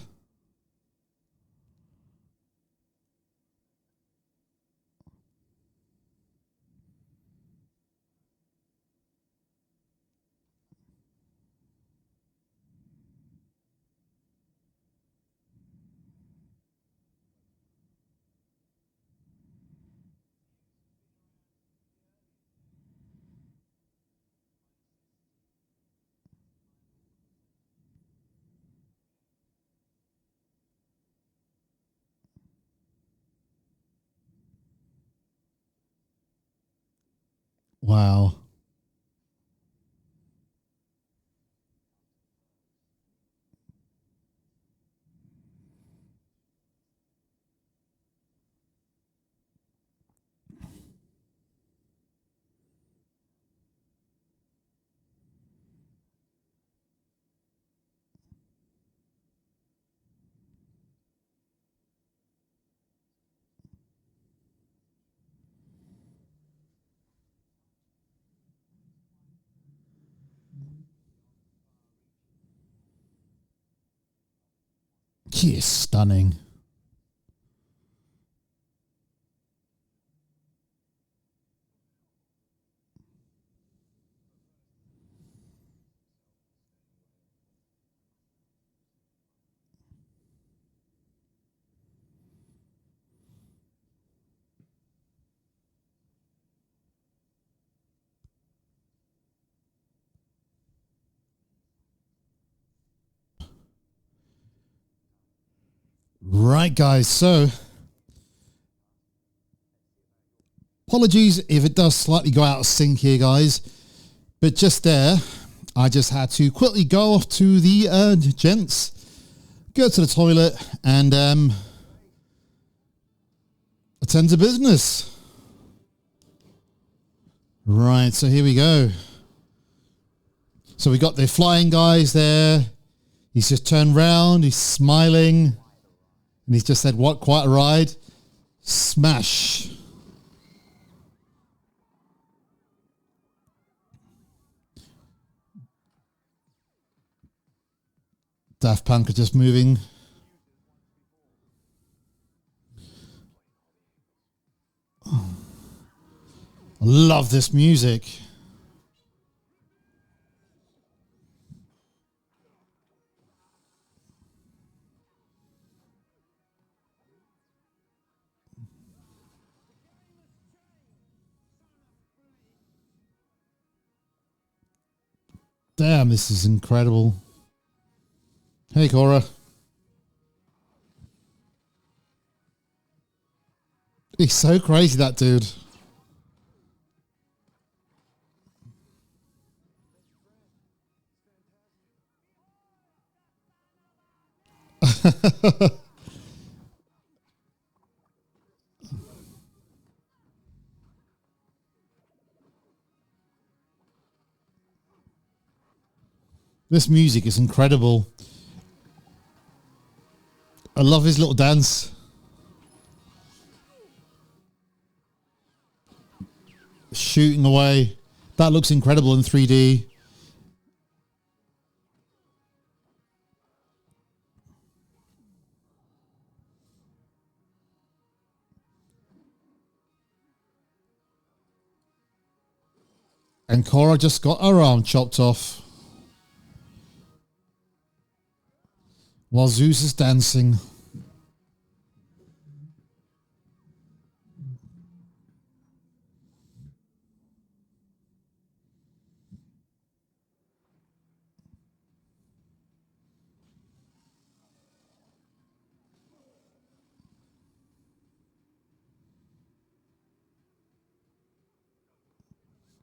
Wow. He is stunning. Right, guys. So, apologies if it does slightly go out of sync here, guys. But just there, I just had to quickly go off to the gents, go to the toilet, and attend to business. Right, so here we go. So we got the flying guys there. He's just turned round, he's smiling, and he's just said, "What, quite a ride?" Smash. Daft Punk are just moving. Oh, I love this music. Damn, this is incredible. Hey, Cora. He's so crazy, that dude. This music is incredible. I love his little dance. Shooting away. That looks incredible in 3D. And Cora just got her arm chopped off while Zeus is dancing.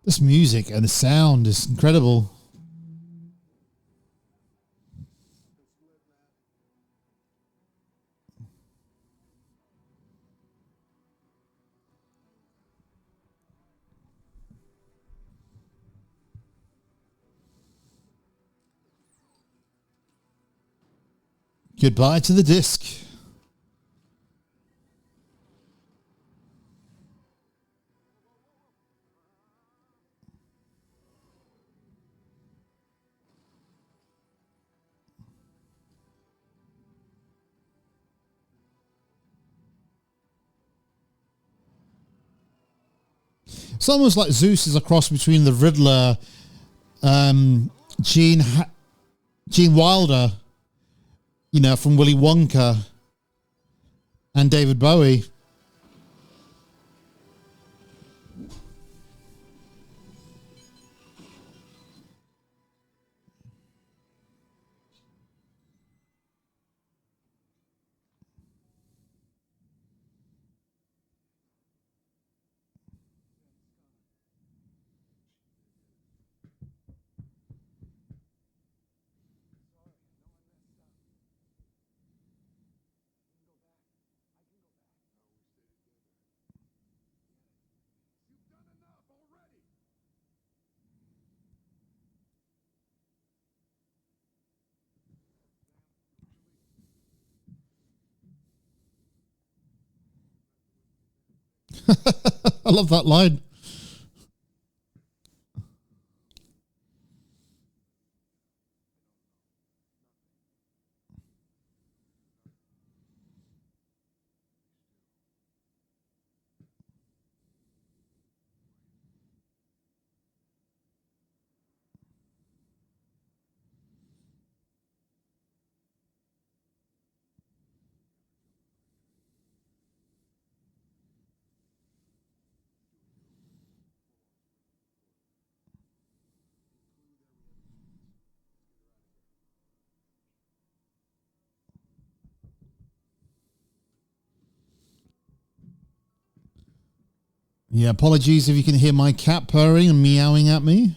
This music and the sound is incredible. Goodbye to the disc. It's almost like Zeus is a cross between the Riddler, Gene Wilder, you know, from Willy Wonka, and David Bowie. I love that line. Yeah, apologies if you can hear my cat purring and meowing at me.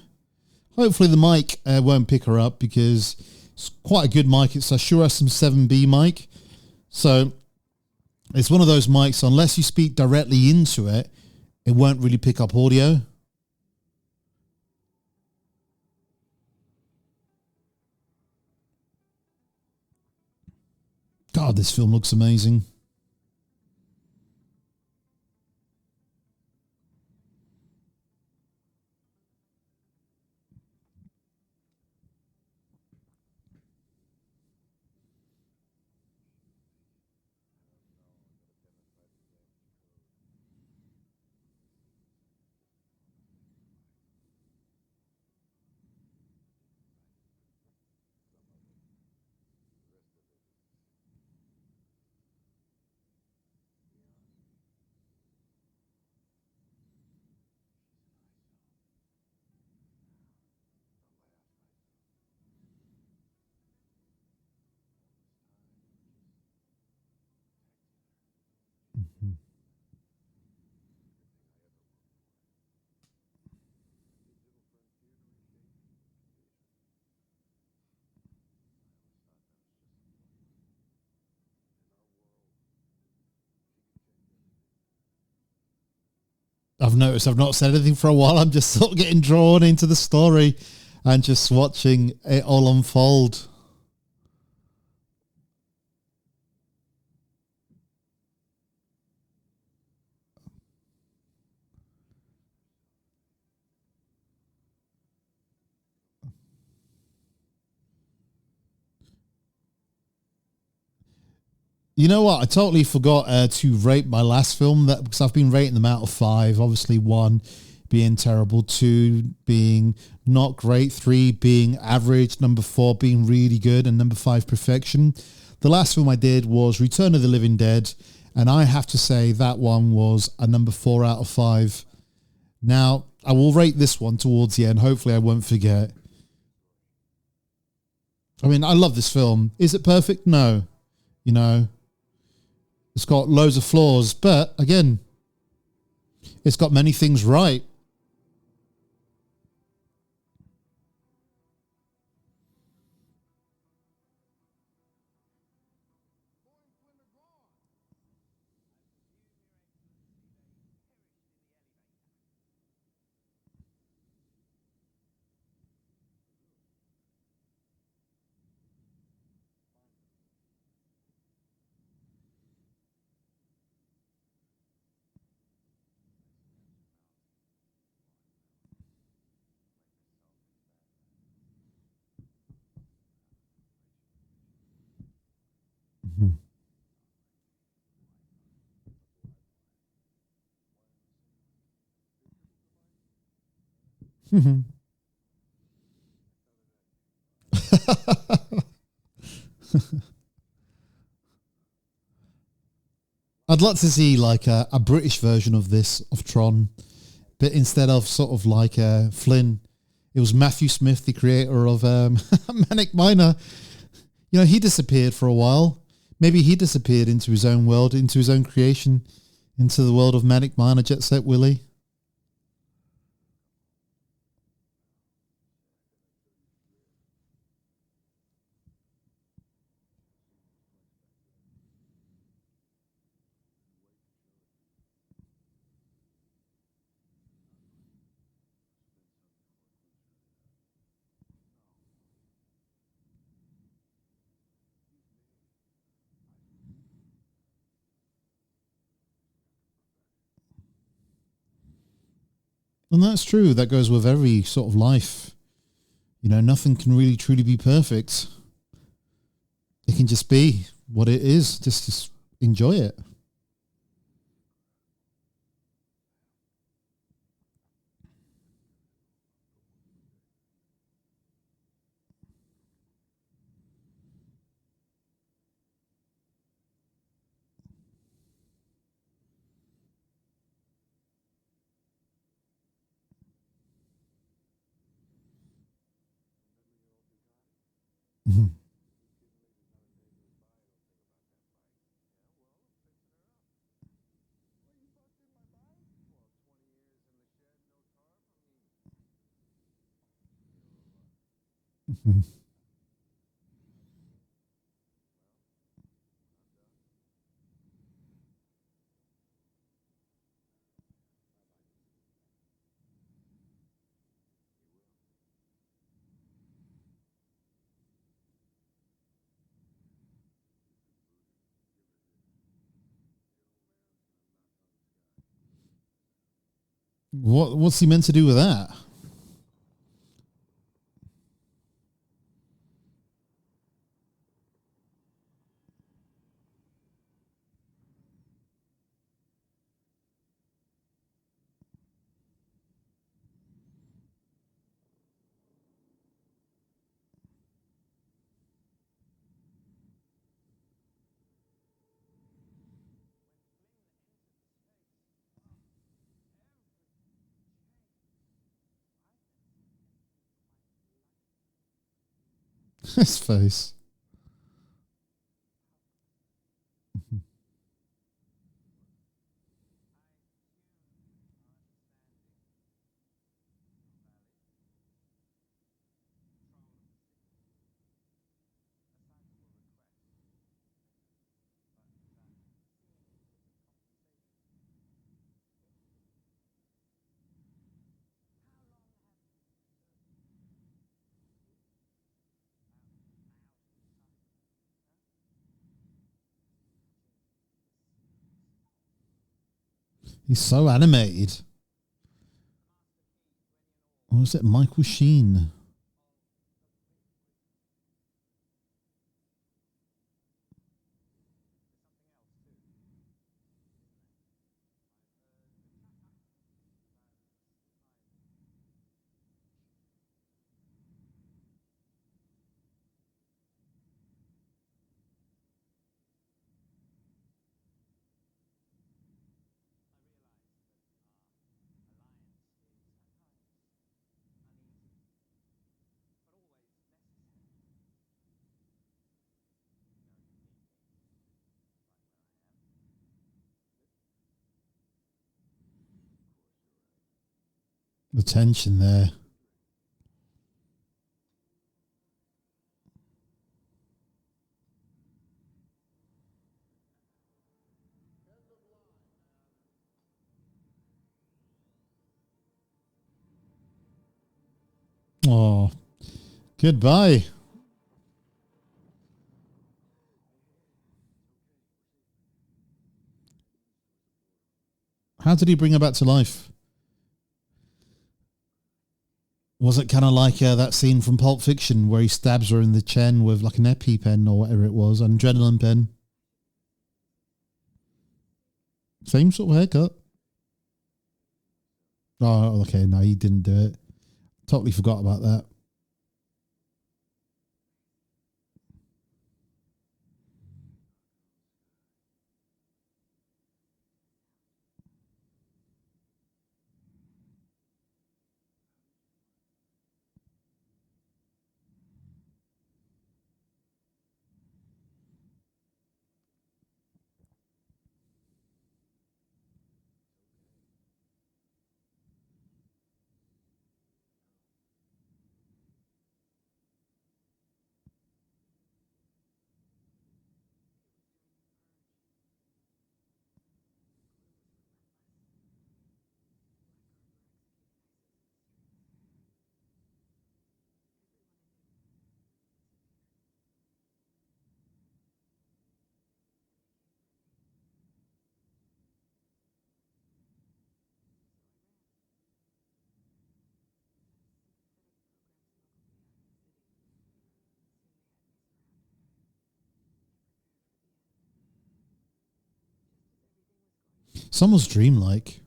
Hopefully the mic won't pick her up because it's quite a good mic. It's a Shure SM7B mic. So it's one of those mics, unless you speak directly into it, it won't really pick up audio. God, this film looks amazing. I've noticed I've not said anything for a while. I'm just sort of getting drawn into the story and just watching it all unfold. You know what? I totally forgot to rate my last film because I've been rating them out of 5. Obviously, 1 being terrible, 2 being not great, 3 being average, number 4 being really good, and number 5 perfection. The last film I did was Return of the Living Dead, and I have to say that one was a number 4 out of 5. Now, I will rate this one towards the end. Hopefully, I won't forget. I mean, I love this film. Is it perfect? No. You know, it's got loads of flaws, but again, it's got many things right. I'd like to see like a British version of this, of Tron, but instead of sort of like Flynn, it was Matthew Smith, the creator of Manic Miner. You know, he disappeared for a while. Maybe he disappeared into his own world, into his own creation, into the world of Manic Miner, Jet Set Willie. And that's true. That goes with every sort of life. You know, nothing can really truly be perfect. It can just be what it is. Just enjoy it. Mhm. What's he meant to do with that? His face. He's so animated. Or was it Michael Sheen? The tension there. Oh, goodbye. How did he bring her back to life? Was it kind of like that scene from Pulp Fiction where he stabs her in the chin with like an EpiPen or whatever it was, an adrenaline pen? Same sort of haircut. Oh, okay. No, he didn't do it. Totally forgot about that. Someone's dreamlike.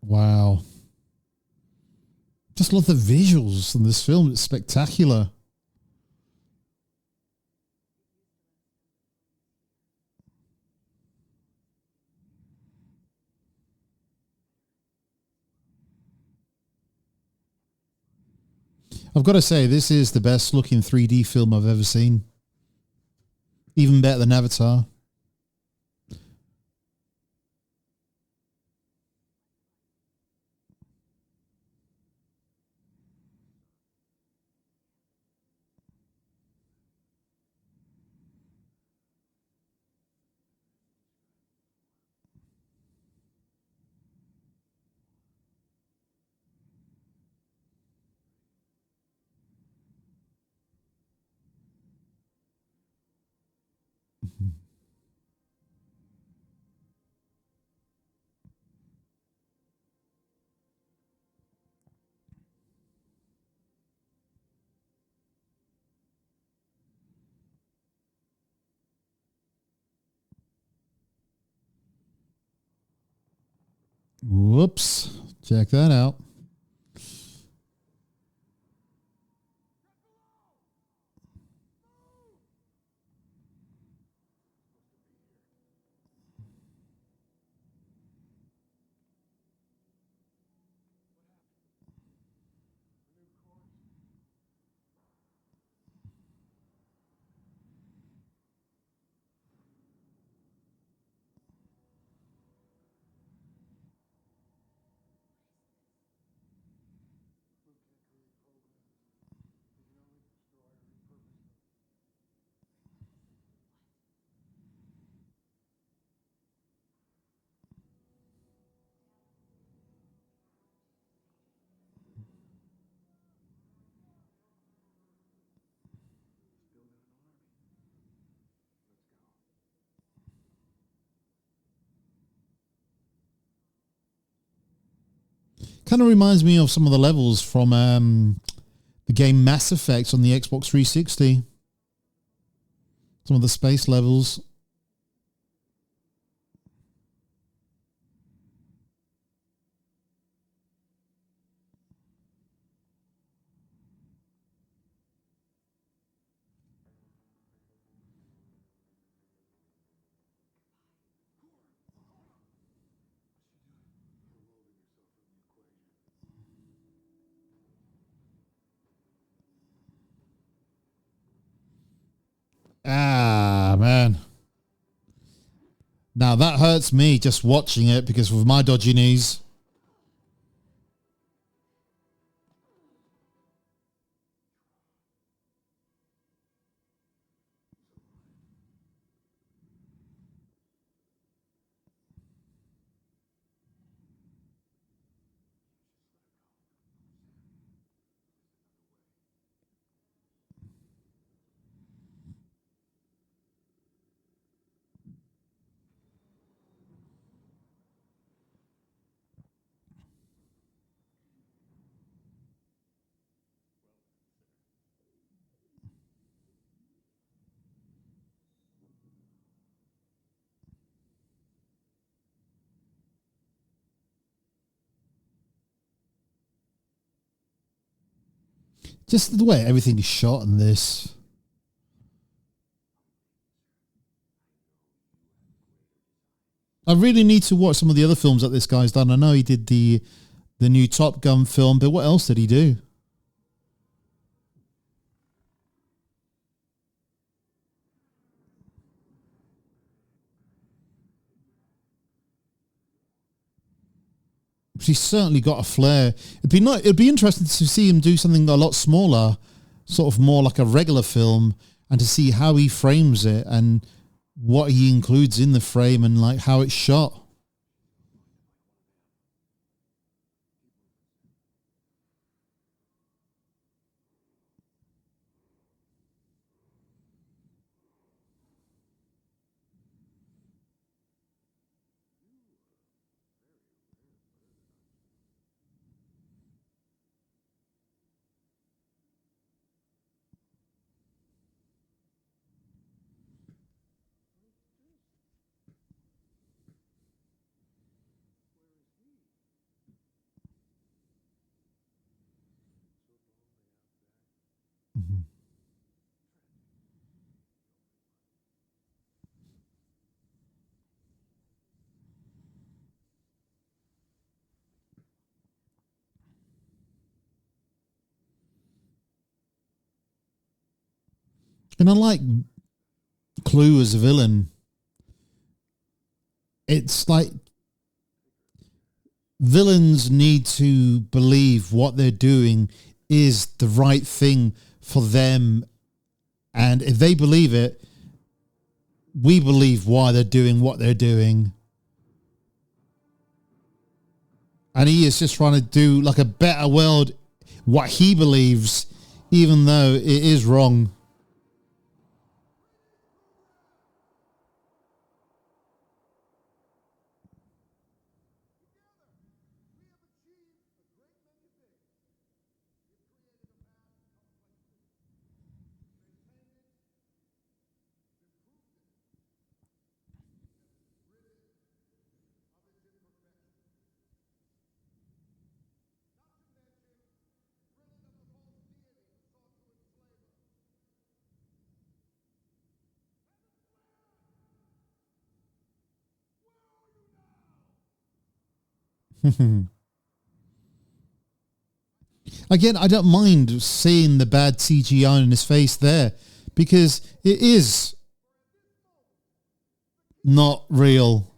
Wow. Just love the visuals in this film. It's spectacular. I've got to say, this is the best looking 3D film I've ever seen. Even better than Avatar. Whoops. Check that out. Kind of reminds me of some of the levels from the game Mass Effect on the Xbox 360. Some of the space levels. Ah, man. Now that hurts me just watching it because of my dodgy knees. Just the way everything is shot in this. I really need to watch some of the other films that this guy's done. I know he did the new Top Gun film, but what else did he do? He's certainly got a flair. It'd be interesting to see him do something a lot smaller, sort of more like a regular film, and to see how he frames it and what he includes in the frame and like how it's shot. Mhm. And unlike Clue as a villain, it's like villains need to believe what they're doing is the right thing for them. And if they believe it, we believe why they're doing what they're doing. And he is just trying to do like a better world, what he believes, even though it is wrong. Again, I don't mind seeing the bad CGI in his face there because it is not real.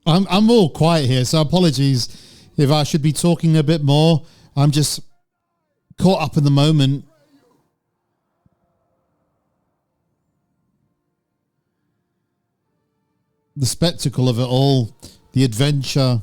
I'm all quiet here, so apologies if I should be talking a bit more. I'm just caught up in the moment. The spectacle of it all, the adventure.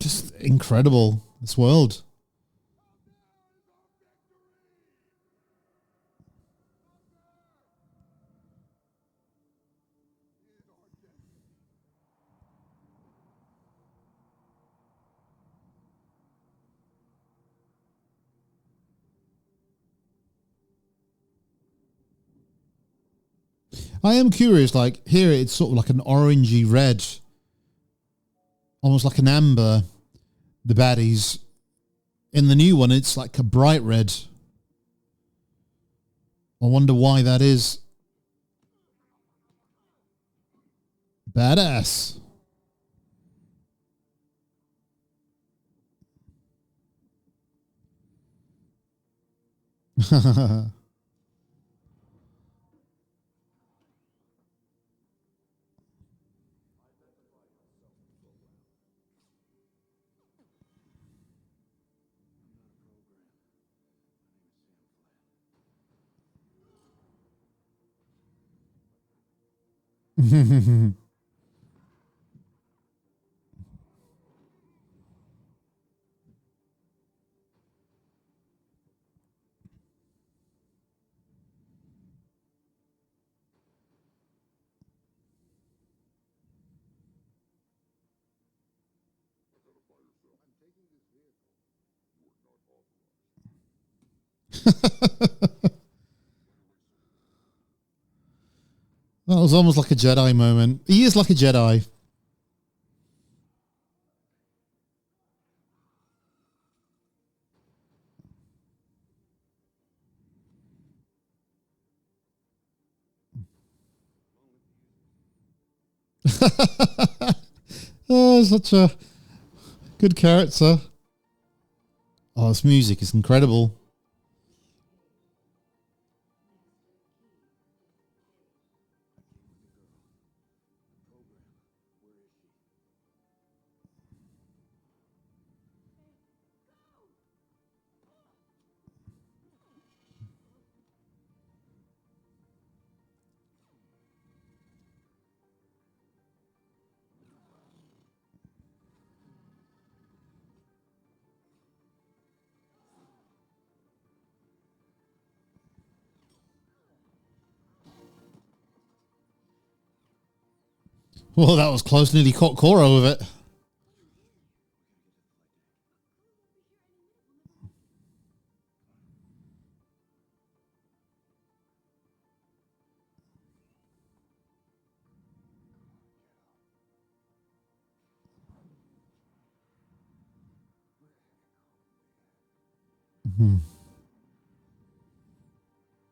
Just incredible, this world. I am curious, like here it's sort of like an orangey red, almost like an amber, the baddies. In the new one, it's like a bright red. I wonder why that is. Badass. That was almost like a Jedi moment. He is like a Jedi. Oh, such a good character. Oh, this music is incredible. Well, that was close. Nearly caught Cora with it. Mm-hmm.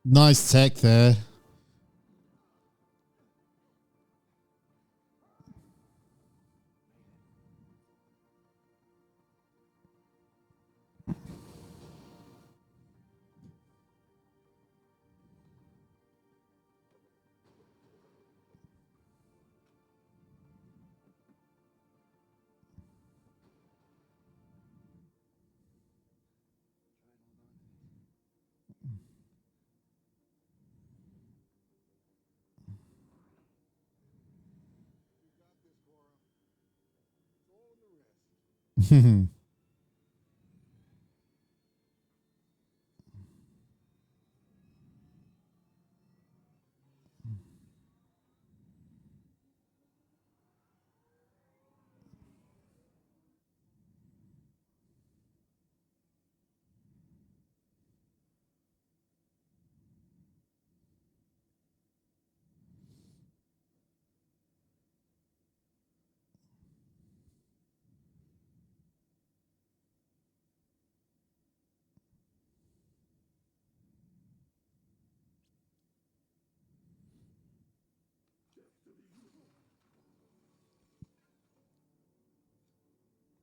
Nice tech there.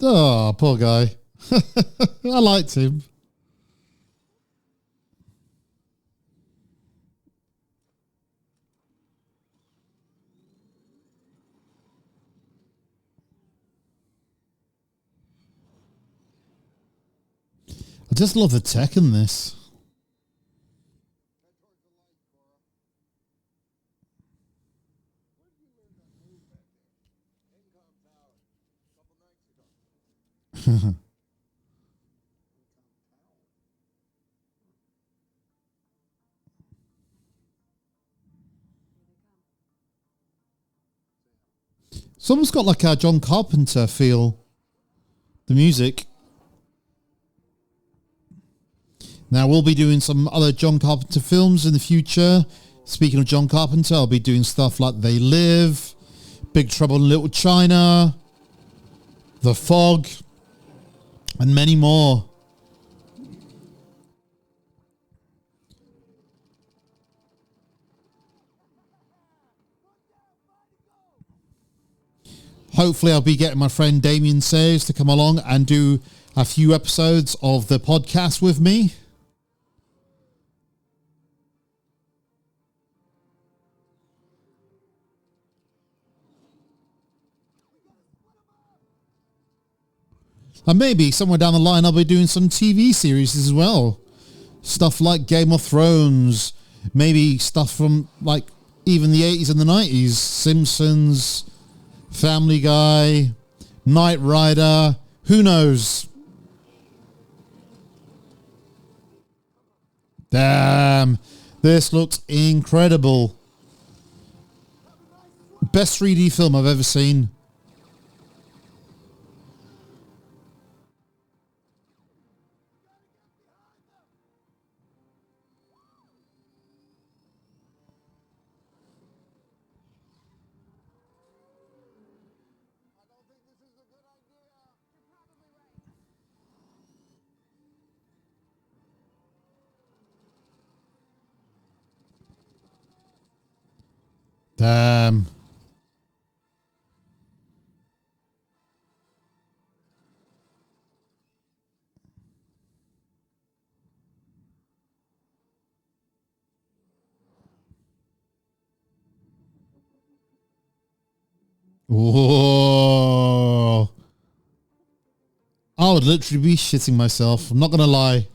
Oh, poor guy. I liked him. I just love the tech in this. It's almost got like a John Carpenter feel, the music. Now, we'll be doing some other John Carpenter films in the future. Speaking of John Carpenter, I'll be doing stuff like They Live, Big Trouble in Little China, The Fog, and many more. Hopefully I'll be getting my friend Damien Sayers to come along and do a few episodes of the podcast with me. And maybe somewhere down the line I'll be doing some TV series as well. Stuff like Game of Thrones, maybe stuff from like even the 80s and the 90s, Simpsons, Family Guy, Knight Rider, who knows? Damn, this looks incredible. Best 3D film I've ever seen. Damn. Whoa. I would literally be shitting myself. I'm not going to lie.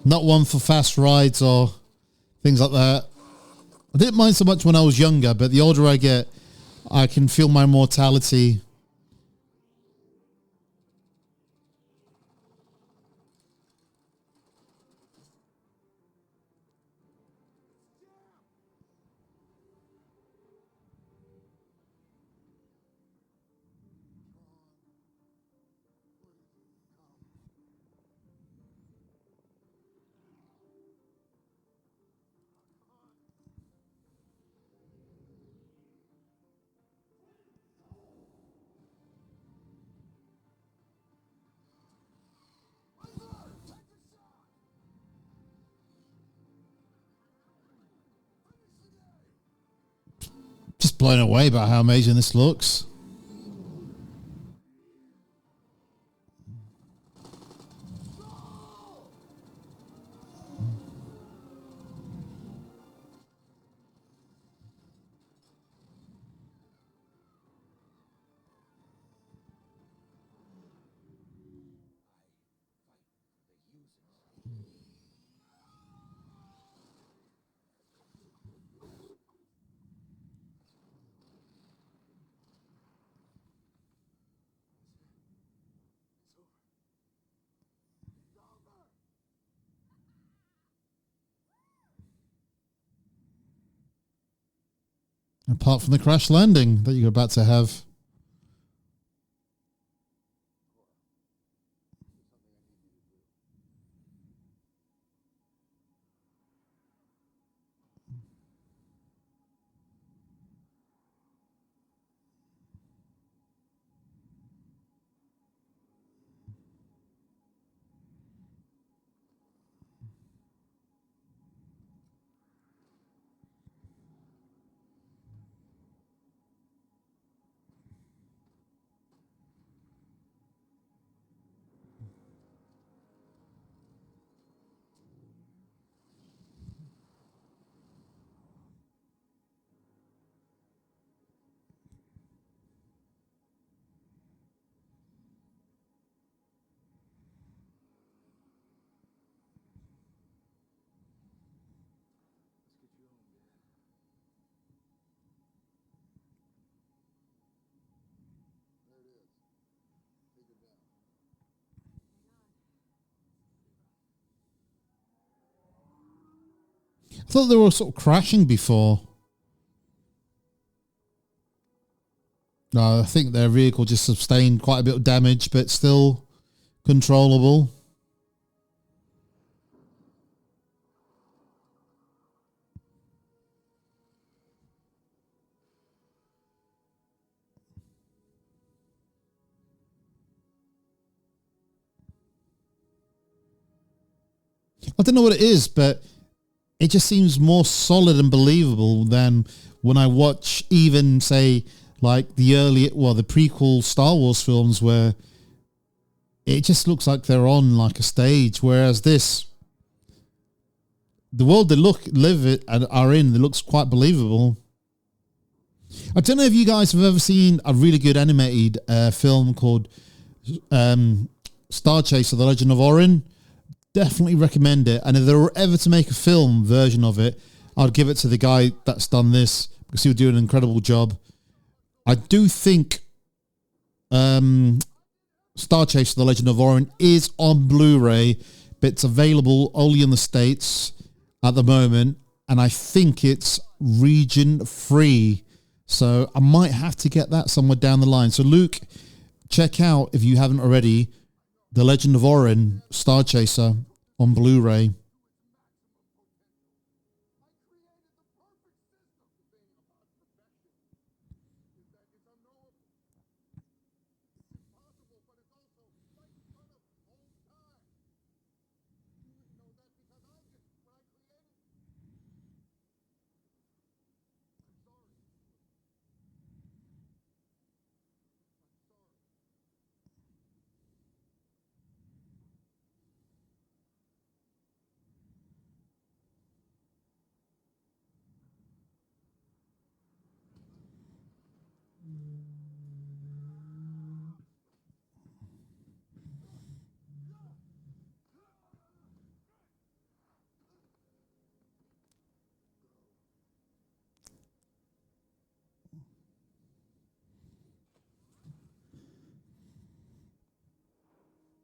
Not one for fast rides or things like that. I didn't mind so much when I was younger, but the older I get, I can feel my mortality. Just blown away by how amazing this looks. Apart from the crash landing that you're about to have. I thought they were sort of crashing before. No, I think their vehicle just sustained quite a bit of damage, but still controllable. I don't know what it is, but it just seems more solid and believable than when I watch even, say, like the prequel Star Wars films where it just looks like they're on like a stage, whereas this, the world they live it and are in, it looks quite believable. I don't know if you guys have ever seen a really good animated film called Star Chaser: The Legend of Orin. Definitely recommend it. And if they were ever to make a film version of it, I'd give it to the guy that's done this because he would do an incredible job. I do think Star Chaser: The Legend of Orin is on Blu-ray, but it's available only in the States at the moment, and I think it's region free. So I might have to get that somewhere down the line. So Luke, check out, if you haven't already, The Legend of Orin, Star Chaser on Blu-ray.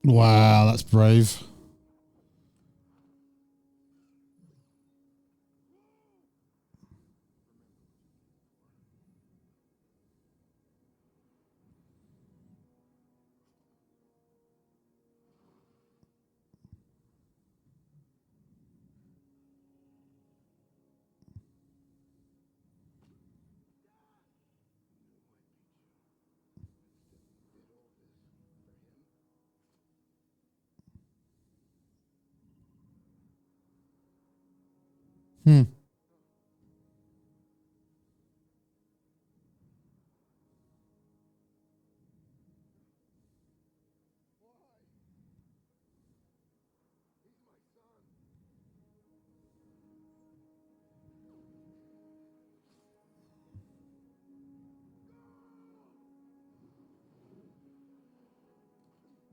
Wow, that's brave. Hmm.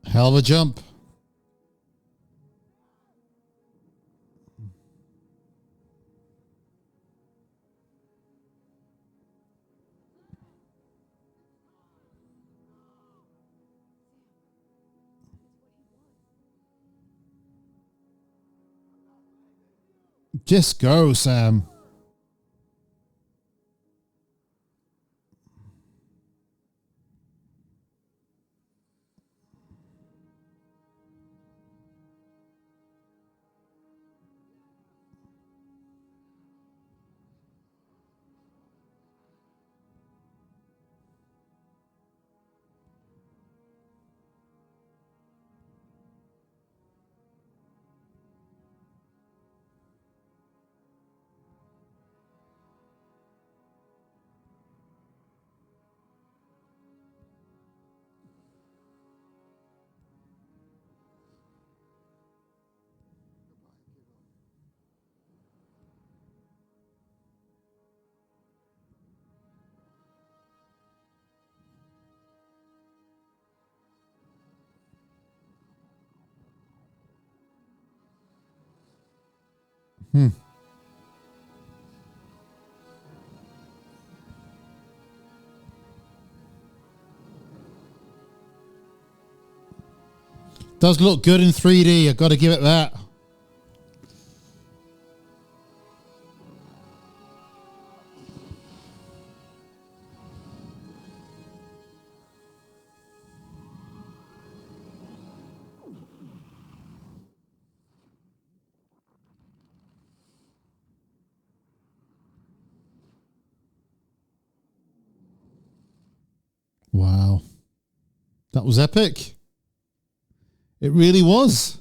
Hell of a jump. Just go, Sam. Hmm. Does look good in 3D. I've got to give it that. Wow. That was epic. It really was.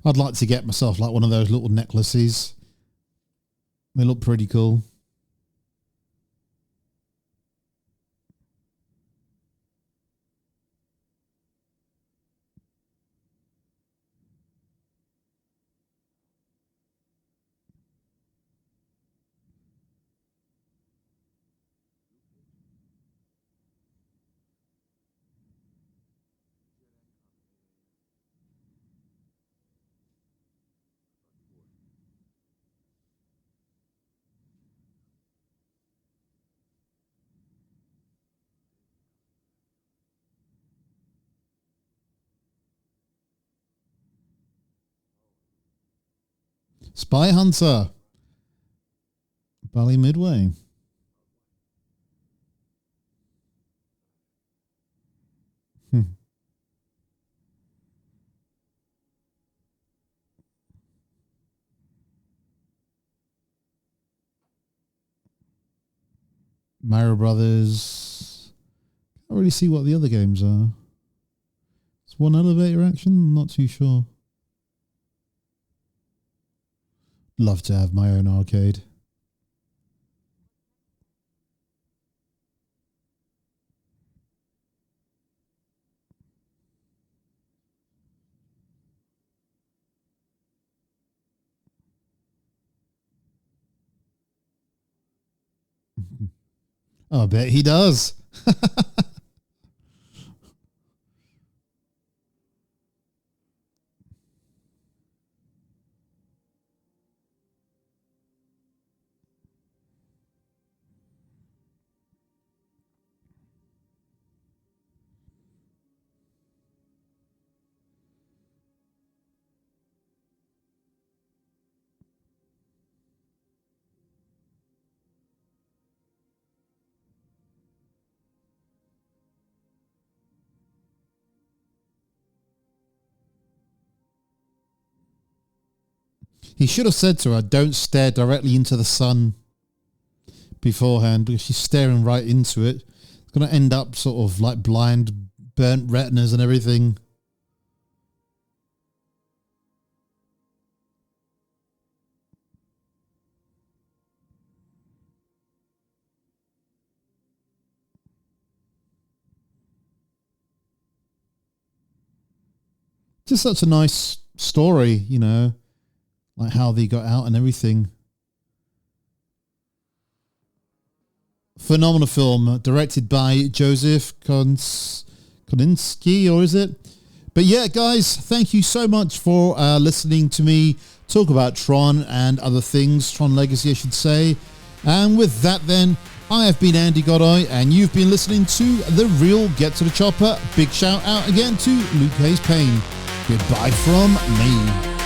I'd like to get myself like one of those little necklaces. They look pretty cool. Spy Hunter. Bally Midway. Hmm. Mario Brothers. I don't really see what the other games are. It's one elevator action? I'm not too sure. Love to have my own arcade. I bet he does. He should have said to her, don't stare directly into the sun beforehand, because she's staring right into it. It's going to end up sort of like blind, burnt retinas and everything. Just such a nice story, you know, like how they got out and everything. Phenomenal film, directed by Joseph Kosinski, or is it? But yeah, guys, thank you so much for listening to me talk about Tron and other things, Tron Legacy, I should say. And with that then, I have been Andy Godoy, and you've been listening to The Real Get to the Chopper. Big shout out again to Luke Hayes Payne. Goodbye from me.